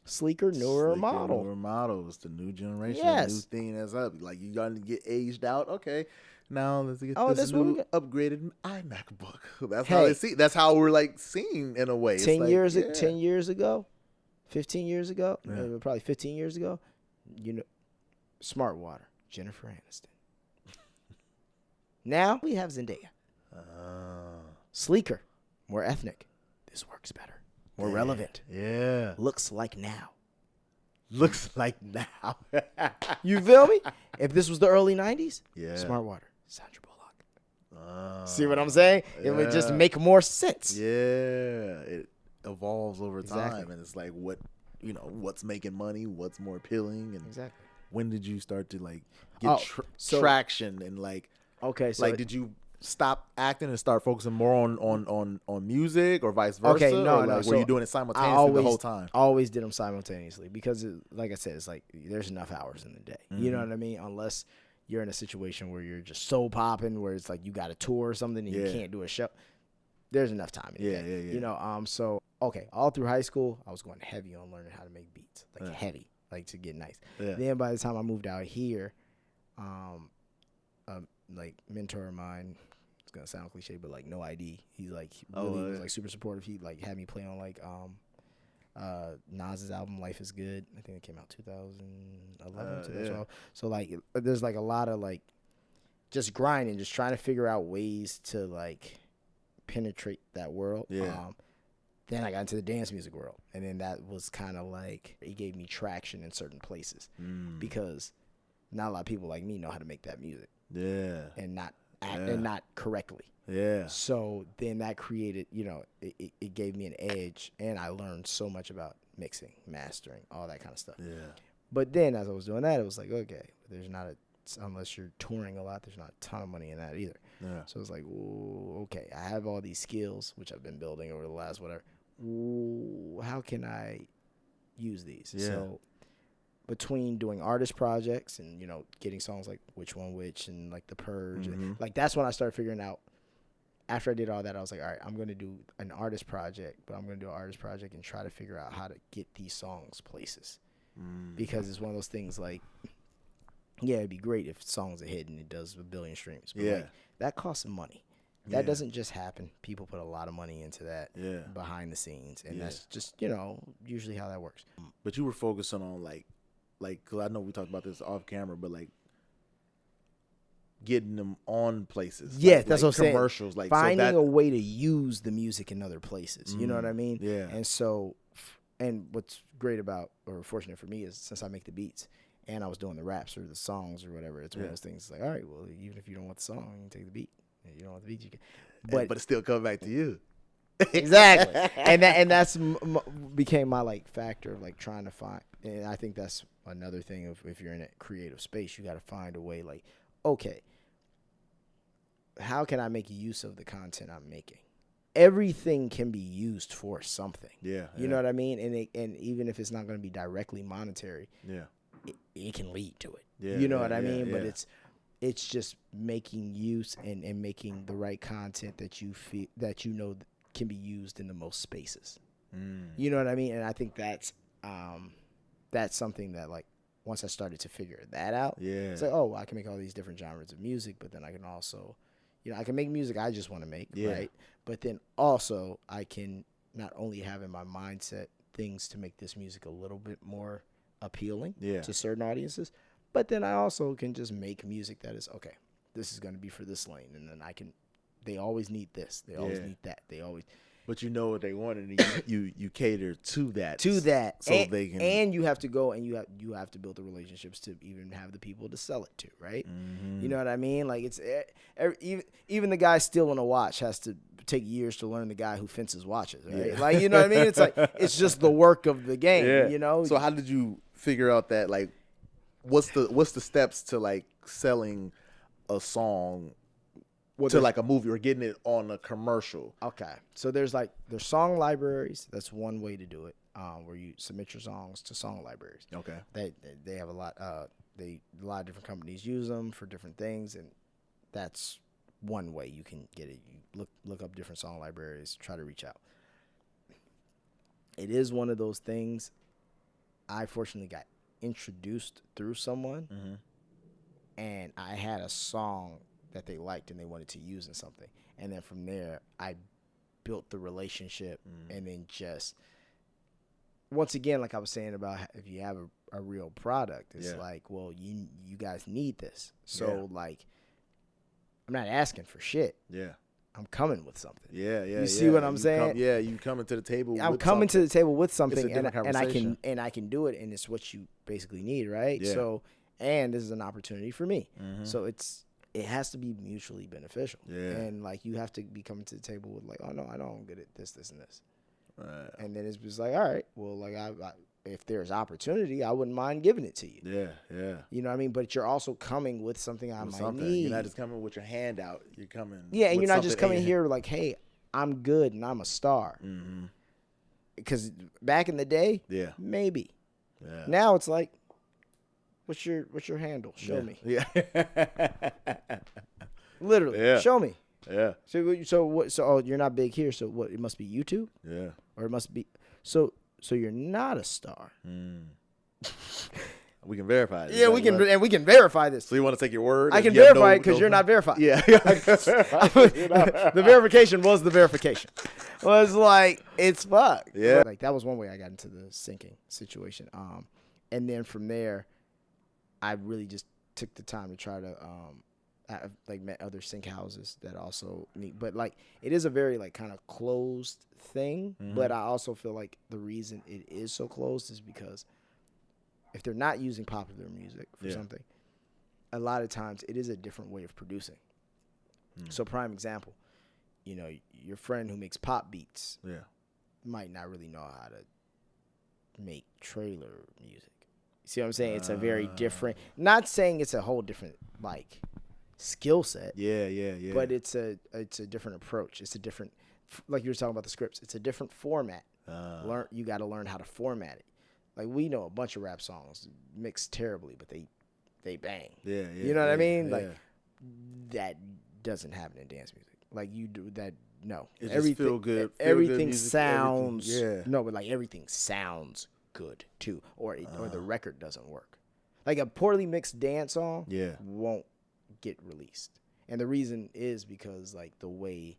Sleeker, newer model. Newer model is the new generation. Yes. New thing that's up. Like you got to get aged out. Okay. Now let's get this new upgraded iMacBook. That's how we're like seen in a way. 10 years ago, 15 years ago, probably 15 years ago, Smart Water, Jennifer Aniston. Now we have Zendaya. Sleeker, more ethnic. This works better. More relevant. Yeah. Looks like now. looks like now. You feel me? If this was the early 90s, Yeah. Smart Water, Sandra Bullock. See what I'm saying? It would just make more sense. Yeah, it evolves over time, and it's like what's making money, what's more appealing, and exactly. When did you start to like get traction and like? Okay, so like did you stop acting and start focusing more on music or vice versa? Okay, no, or like, no. Were you doing it simultaneously the whole time? I always did them simultaneously because, like I said, it's like there's enough hours in the day. Mm-hmm. You know what I mean? Unless you're in a situation where you're just so popping, where it's like you got a tour or something and you can't do a show. There's enough time in the day. Yeah. You know, so okay, all through high school, I was going heavy on learning how to make beats, like heavy, like to get nice. Yeah. Then by the time I moved out here, like mentor of mine, it's gonna sound cliche, but like No ID, he's like was like super supportive. He like had me play on like Nas's album Life Is Good. I think it came out 2011, 2012. So like there's like a lot of like just grinding, just trying to figure out ways to like penetrate that world. Then I got into the dance music world, and then that was kind of like it gave me traction in certain places because not a lot of people like me know how to make that music. And not act and not correctly. So then that created, it gave me an edge, and I learned so much about mixing, mastering, all that kind of stuff. But then as I was doing that, it was like, okay, there's not unless you're touring a lot, there's not a ton of money in that either. So it's like, ooh, okay, I have all these skills which I've been building over the last whatever. Ooh, how can I use these? So between doing artist projects and, getting songs like Which One Which and like The Purge, and, like that's when I started figuring out. After I did all that, I was like, all right, I'm going to do an artist project, but I'm going to do an artist project and try to figure out how to get these songs places. Because it's one of those things like, yeah, it'd be great if songs are hit and it does 1 billion streams. But like, that costs some money. That doesn't just happen. People put a lot of money into that behind the scenes. And that's just, usually how that works. But you were focusing on like, because I know we talked about this off camera, but like getting them on places. Yeah, that's what I'm saying. Commercials, like finding a way to use the music in other places. You know what I mean? Yeah. And so, and what's great about, or fortunate for me, is since I make the beats and I was doing the raps or the songs or whatever, it's one of those things like, all right, well, even if you don't want the song, you can take the beat. If you don't want the beat, you can. But it still comes back to you. Exactly. and that's became my like factor of like trying to find. And I think that's another thing of if you're in a creative space, you got to find a way like, okay, how can I make use of the content I'm making? Everything can be used for something. You know what I mean? And even if it's not going to be directly monetary, it can lead to it. You know what I mean? But it's just making use and making the right content that you feel that can be used in the most spaces. You know what I mean? And I think that's something that like once I started to figure that out, it's like, oh, I can make all these different genres of music, but then I can also, I can make music I just want to make, right? But then also I can not only have in my mindset things to make this music a little bit more appealing to certain audiences, but then I also can just make music that is, okay, this is going to be for this lane, and then they always need this, they always need that, they always. But you know what they want, and you cater to that. So and, they can. And you have to go and you have to build the relationships to even have the people to sell it to, right? You know what I mean? Like it's even the guy stealing a watch has to take years to learn the guy who fences watches, right? Like, you know what I mean? It's like it's just the work of the game, you know? So how did you figure out that, like, what's the steps to like selling a song to like a movie or getting it on a commercial? Okay, so there's song libraries. That's one way to do it, where you submit your songs to song libraries. Okay, they have a lot. A lot of different companies use them for different things, and that's one way you can get it. You look up different song libraries, try to reach out. It is one of those things. I fortunately got introduced through someone, and I had a song that they liked and they wanted to use in something. And then from there, I built the relationship and then just, once again, like I was saying about if you have a real product, it's like, well, you guys need this. So like, I'm not asking for shit. I'm coming with something. Yeah. You see what I'm saying? You coming to the table. I'm coming to the table with something, and I can do it, and it's what you basically need, right? Yeah. So, and this is an opportunity for me. Mm-hmm. So it has to be mutually beneficial. Yeah. And like you have to be coming to the table with like, oh no, I don't get it, this, and this. Right. And then it's just like, all right, well, like if there's opportunity, I wouldn't mind giving it to you. Yeah. You know what I mean? But you're also coming with something I might need. You're not just coming with your hand out. You're coming. Yeah, and you're not just coming here like, hey, I'm good and I'm a star. Mm-hmm. Because back in the day, maybe. Yeah. Now it's like, what's your handle? Show me. Yeah. Literally, show me. Yeah. So what? So you're not big here. So what? It must be YouTube. Yeah. Or it must be so you're not a star. We can verify it. Yeah, we can verify this. So you want to take your word? I can verify it because you're not verified. Yeah. The verification was the verification. Was like it's fucked. Yeah. Like that was one way I got into the syncing situation. And then from there, I really just took the time to try to I've like met other sync houses that also meet, but like it is a very like kind of closed thing. Mm-hmm. But I also feel like the reason it is so closed is because if they're not using popular music for something, a lot of times it is a different way of producing. So prime example, you know, your friend who makes pop beats might not really know how to make trailer music. See what I'm saying? It's a very different, not saying it's a whole different like skill set. Yeah. But it's a different approach. It's a different, like you were talking about the scripts. It's a different format. You got to learn how to format it. Like we know a bunch of rap songs mixed terribly, but they bang. Yeah. You know what I mean? Like that doesn't happen in dance music. Like you do that. No, it just feel good. Everything sounds. No, but like everything sounds good too, or the record doesn't work. Like a poorly mixed dance song won't get released, and the reason is because like the way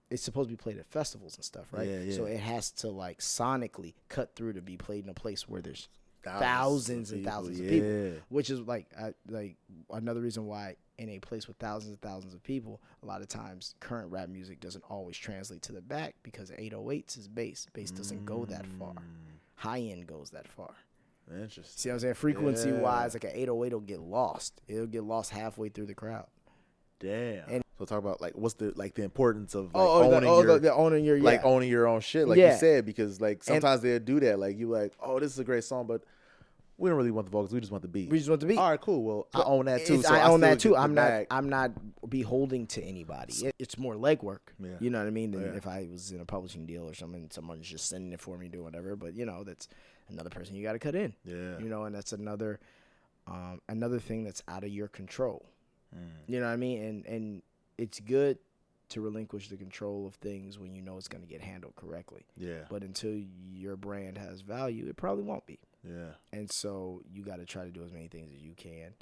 it's supposed to be played at festivals and stuff, right? Yeah. So it has to like sonically cut through to be played in a place where there's thousands and thousands of people, which is like another reason why in a place with thousands and thousands of people, a lot of times current rap music doesn't always translate to the back because 808s is bass. Bass doesn't go that far. High end goes that far. Interesting. See what I'm saying? Frequency wise, like an 808 will get lost. It'll get lost halfway through the crowd. Damn. And so talk about like what's the importance of like owning your own shit, like you said, because like sometimes they'll do that. Like you like, oh, this is a great song, but we don't really want the vocals. We just want the beat. All right, cool. Well, I own that too. So I own that too. I'm not beholden to anybody. It's more legwork. Yeah. You know what I mean? Than if I was in a publishing deal or something, someone's just sending it for me, doing whatever. But you know, that's another person you got to cut in. Yeah. You know, and that's another thing that's out of your control. You know what I mean? And it's good to relinquish the control of things when you know it's going to get handled correctly. Yeah. But until your brand has value, it probably won't be. Yeah. And so you got to try to do as many things as you can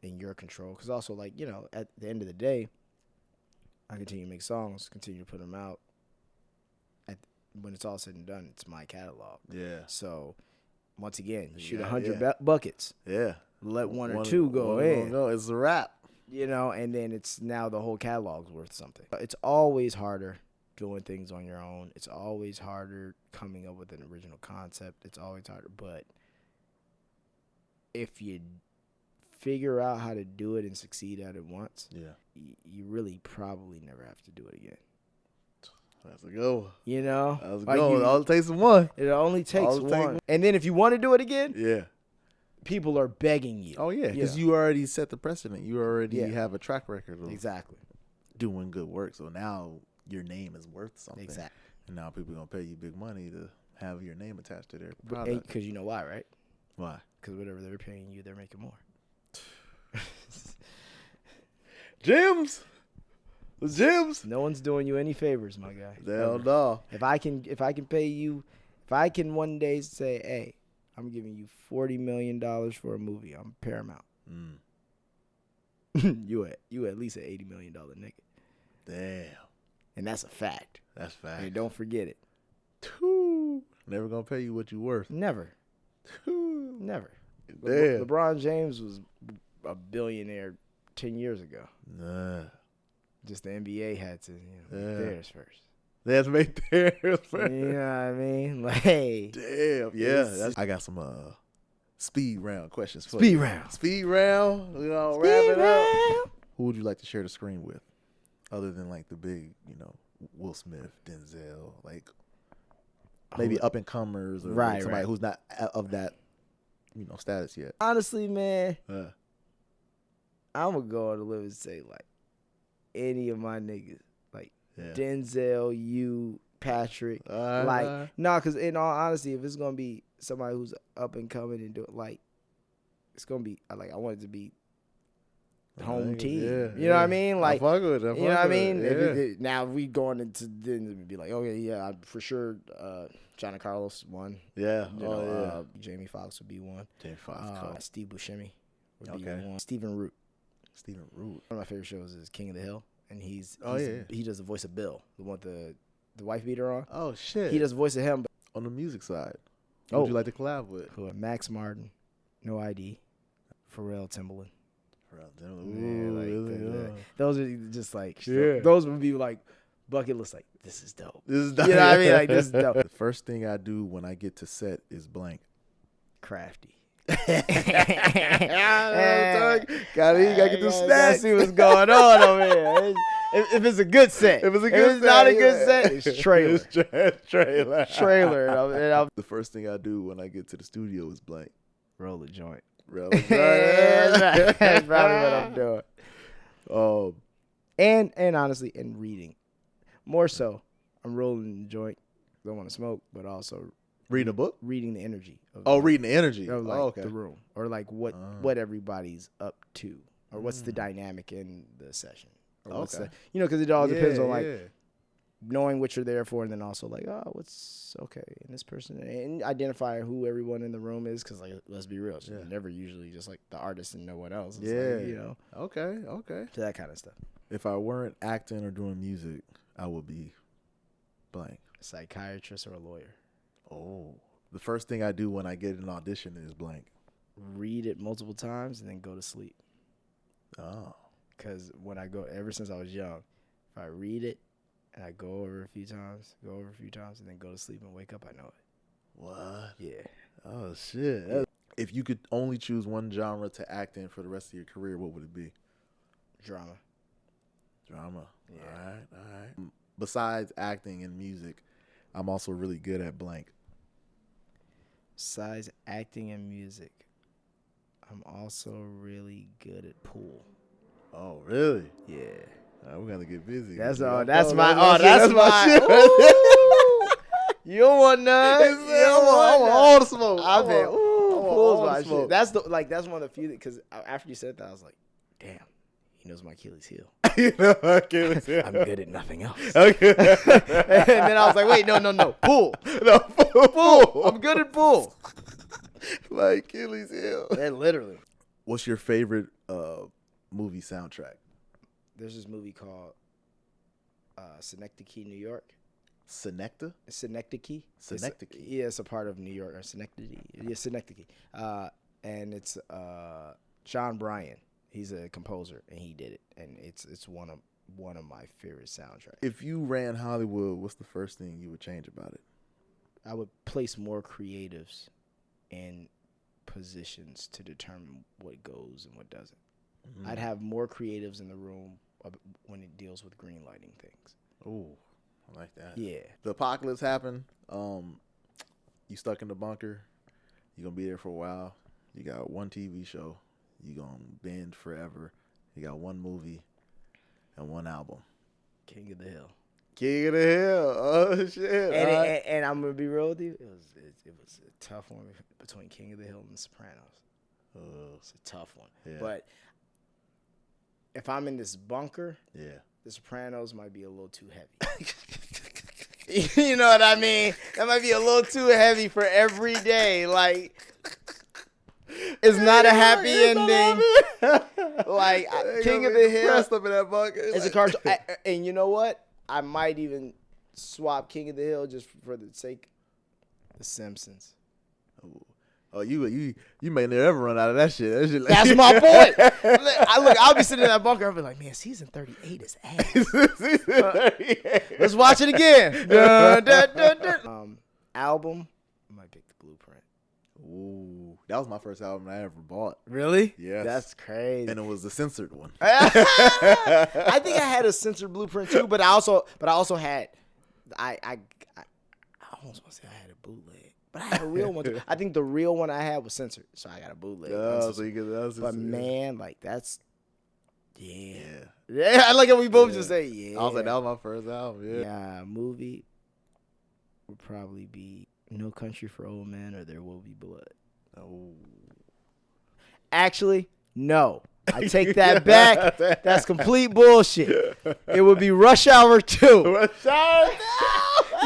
in your control. Because also, like, you know, at the end of the day, I continue to make songs, continue to put them out. When it's all said and done, it's my catalog. Yeah. So, once again, you shoot 100 buckets. Yeah. Let one or two go in. No, it's a wrap. You know, and then it's now the whole catalog's worth something. It's always harder doing things on your own. It's always harder coming up with an original concept. It's always harder. But if you figure out how to do it and succeed at it once, you really probably never have to do it again. That's a go. You know? That's a go. It only takes one. It only takes one. And then if you want to do it again, people are begging you. Oh, yeah, because you already set the precedent. You already have a track record of doing good work. So now your name is worth something. Exactly. And now people are going to pay you big money to have your name attached to their product. Because you know why, right? Why? Because whatever they're paying you, they're making more. Gems. No one's doing you any favors, my guy. Hell no. If I can pay you, if I can one day say, hey, I'm giving you $40 million for a movie, I'm Paramount. You at least an $80 million nigga. Damn. And that's a fact. That's fact. And don't forget it. Never gonna pay you what you worth. Never. Never. Damn. LeBron James was a billionaire 10 years ago. Nah. Just the NBA had to, make theirs first. They had to make theirs first. You know what I mean? Like, hey. Damn, yeah. I got some speed round questions for you. Speed round. Speed round. Wrap it up. Who would you like to share the screen with? Other than like the big, Will Smith, Denzel, like maybe up and comers or like somebody who's not of that, status yet. Honestly, man, I'm gonna go on a limb and say like any of my niggas, like Denzel, you, Patrick, because in all honesty, if it's gonna be somebody who's up and coming and do it, like it's gonna be I want it to be home team. You know what I mean? Like, I fuck with it. You know what I mean? If now we going into then it'd be like, okay, yeah, for sure. Johnny Carlos one. Yeah. Jamie Foxx would be one. Jamie Foxx. Cool. Steve Buscemi would be one. Stephen Root. One of my favorite shows is King of the Hill, and he does the voice of Bill, the one with the wife beater on. Oh shit. He does the voice of him. On the music side, who would you like to collab with? Max Martin, No ID, Pharrell Timbaland. Those are just like those would be like bucket list. Like this is dope. You know what I mean? Like this is dope. The first thing I do when I get to set is blank. Crafty. Gotta get the snacks. See what's going on over here. If it's a good set. If it's not a good set, it's trailer. Trailer. The first thing I do when I get to the studio is blank. Roll a joint. That's probably what I'm doing. And honestly, in reading, more so, I'm rolling the joint. Don't want to smoke, but also reading a book, reading the energy. Reading the energy of the room, or like what everybody's up to, or what's the dynamic in the session, or what's the, because it all depends on like knowing what you're there for, and then also like, what's okay in this person, and identifying who everyone in the room is, because like let's be real, it's never usually just like the artist and no one else. It's like, okay, so that kind of stuff. If I weren't acting or doing music, I would be blank. A psychiatrist or a lawyer. Oh, the first thing I do when I get an audition is blank. Read it multiple times and then go to sleep. Oh, because when I go, ever since I was young, if I read it and I go over a few times, and then go to sleep and wake up, I know it. What? Yeah. Oh, shit. Yeah. If you could only choose one genre to act in for the rest of your career, what would it be? Drama. Yeah. All right. Besides acting and music, I'm also really good at blank. Besides acting and music, I'm also really good at pool. Oh, really? Yeah. We're gonna get busy. That's my shit. You don't want none. You don't want all the smoke. I bet. Pool's my shit. That's one of the few because after you said that, I was like, damn, he knows my Achilles heel. I'm good at nothing else. Okay. And then I was like, wait, no. Pool. Pool. I'm good at pool. My Achilles heel. And literally. What's your favorite movie soundtrack? There's this movie called Synecdoche, New York. Synecdoche? Synecdoche. Synecdoche. It's a part of New York. Or Synecdoche. Yeah, Synecdoche. And it's John Bryan. He's a composer, and he did it. And it's one of my favorite soundtracks. If you ran Hollywood, what's the first thing you would change about it? I would place more creatives in positions to determine what goes and what doesn't. Mm-hmm. I'd have more creatives in the room when it deals with green lighting things. Oh, I like that. Yeah. The apocalypse happened. You stuck in the bunker. You're going to be there for a while. You got one TV show. You're going to bend forever. You got one movie and one album. King of the Hill. Oh, shit. And I'm going to be real with you. It was a tough one between King of the Hill and The Sopranos. It's a tough one. Yeah. But if I'm in this bunker, The Sopranos might be a little too heavy. You know what I mean? That might be a little too heavy for every day. Like, it's not a happy ending. Like, King of the Hill. Up in that bunker. It's a cartoon. And you know what? I might even swap King of the Hill just for the sake of The Simpsons. Ooh. Oh, you may never run out of that shit. Like, that's my point. I'll be sitting in that bunker. I'll be like, man, season 38 is ass. Let's watch it again. Album, I might pick The Blueprint. Ooh, that was my first album I ever bought. Really? Yes. That's crazy. And it was the censored one. I think I had a censored Blueprint too, but I also had I almost want to say I had a bootleg, but I had a real one too. I think the real one I had was censored, so I got a bootleg. Oh, so you get that. But man, like that's yeah. I like how we both just say yeah. I was like, that was my first album. Yeah, movie would probably be No Country for Old Men or There Will Be Blood. Oh, actually, no. I take that back. That's complete bullshit. It would be Rush Hour 2. Rush Hour 2?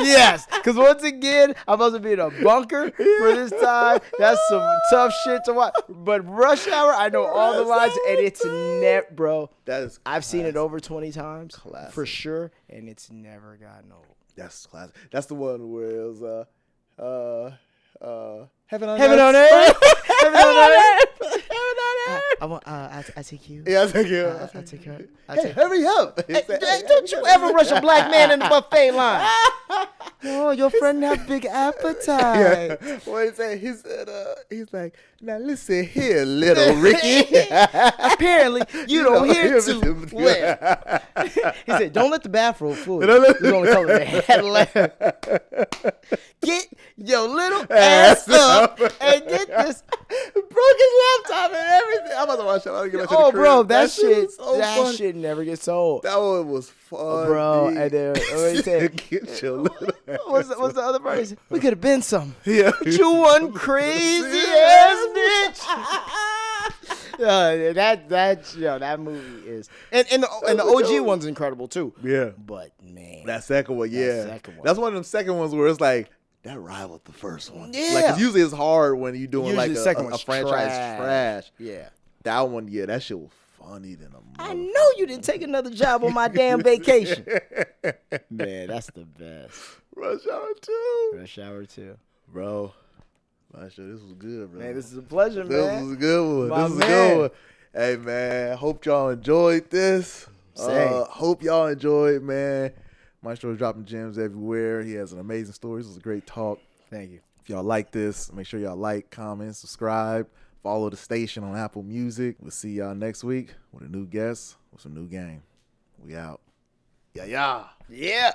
Yes, because once again, I'm supposed to be in a bunker for this time. That's some tough shit to watch. But Rush Hour, I know all the lines, and it's never, bro. That is. I've seen it over 20 times classic. For sure, and it's never gotten old. That's classic. That's the one where it was Heaven on Earth. Heaven on Earth. I take you. Yeah, I take you. I take her. Hey, hurry up. Hey, don't you ever rush a black man in the buffet line. Oh, your friend have big appetite. Yeah. What he said? He said, he's like, now listen here, little Rickey. Apparently, you don't hear too well. He said, don't let the bathroom fool you. It's the only color they had left. Get your little ass up and get this. Broke his laptop and everything. I'm about to watch that. Oh, bro, that shit never gets old. That one was fun, bro. And then he said, "Get your little." What's the other part? He said, we could have been some. Yeah, but you one crazy ass bitch. That movie is, and the OG one's incredible too. Yeah, but man, that second one, that's one of them second ones where it's like. That rivaled the first one. Yeah. Like, 'cause usually it's hard when you're doing usually like a franchise trash. Yeah. That one, that shit was funny than a mother. I know you didn't take another job on my damn vacation. Man, that's the best. Rush Hour 2. Rush Hour 2. Bro, this was good, bro. Man, this is a pleasure, man. This was a good one. My this was a good one. Hey, man, hope y'all enjoyed this. Hope y'all enjoyed, man. Maestro is dropping gems everywhere. He has an amazing story. This was a great talk. Thank you. If y'all like this, make sure y'all like, comment, subscribe. Follow the station on Apple Music. We'll see y'all next week with a new guest with some new game. We out. Yeah. Yeah.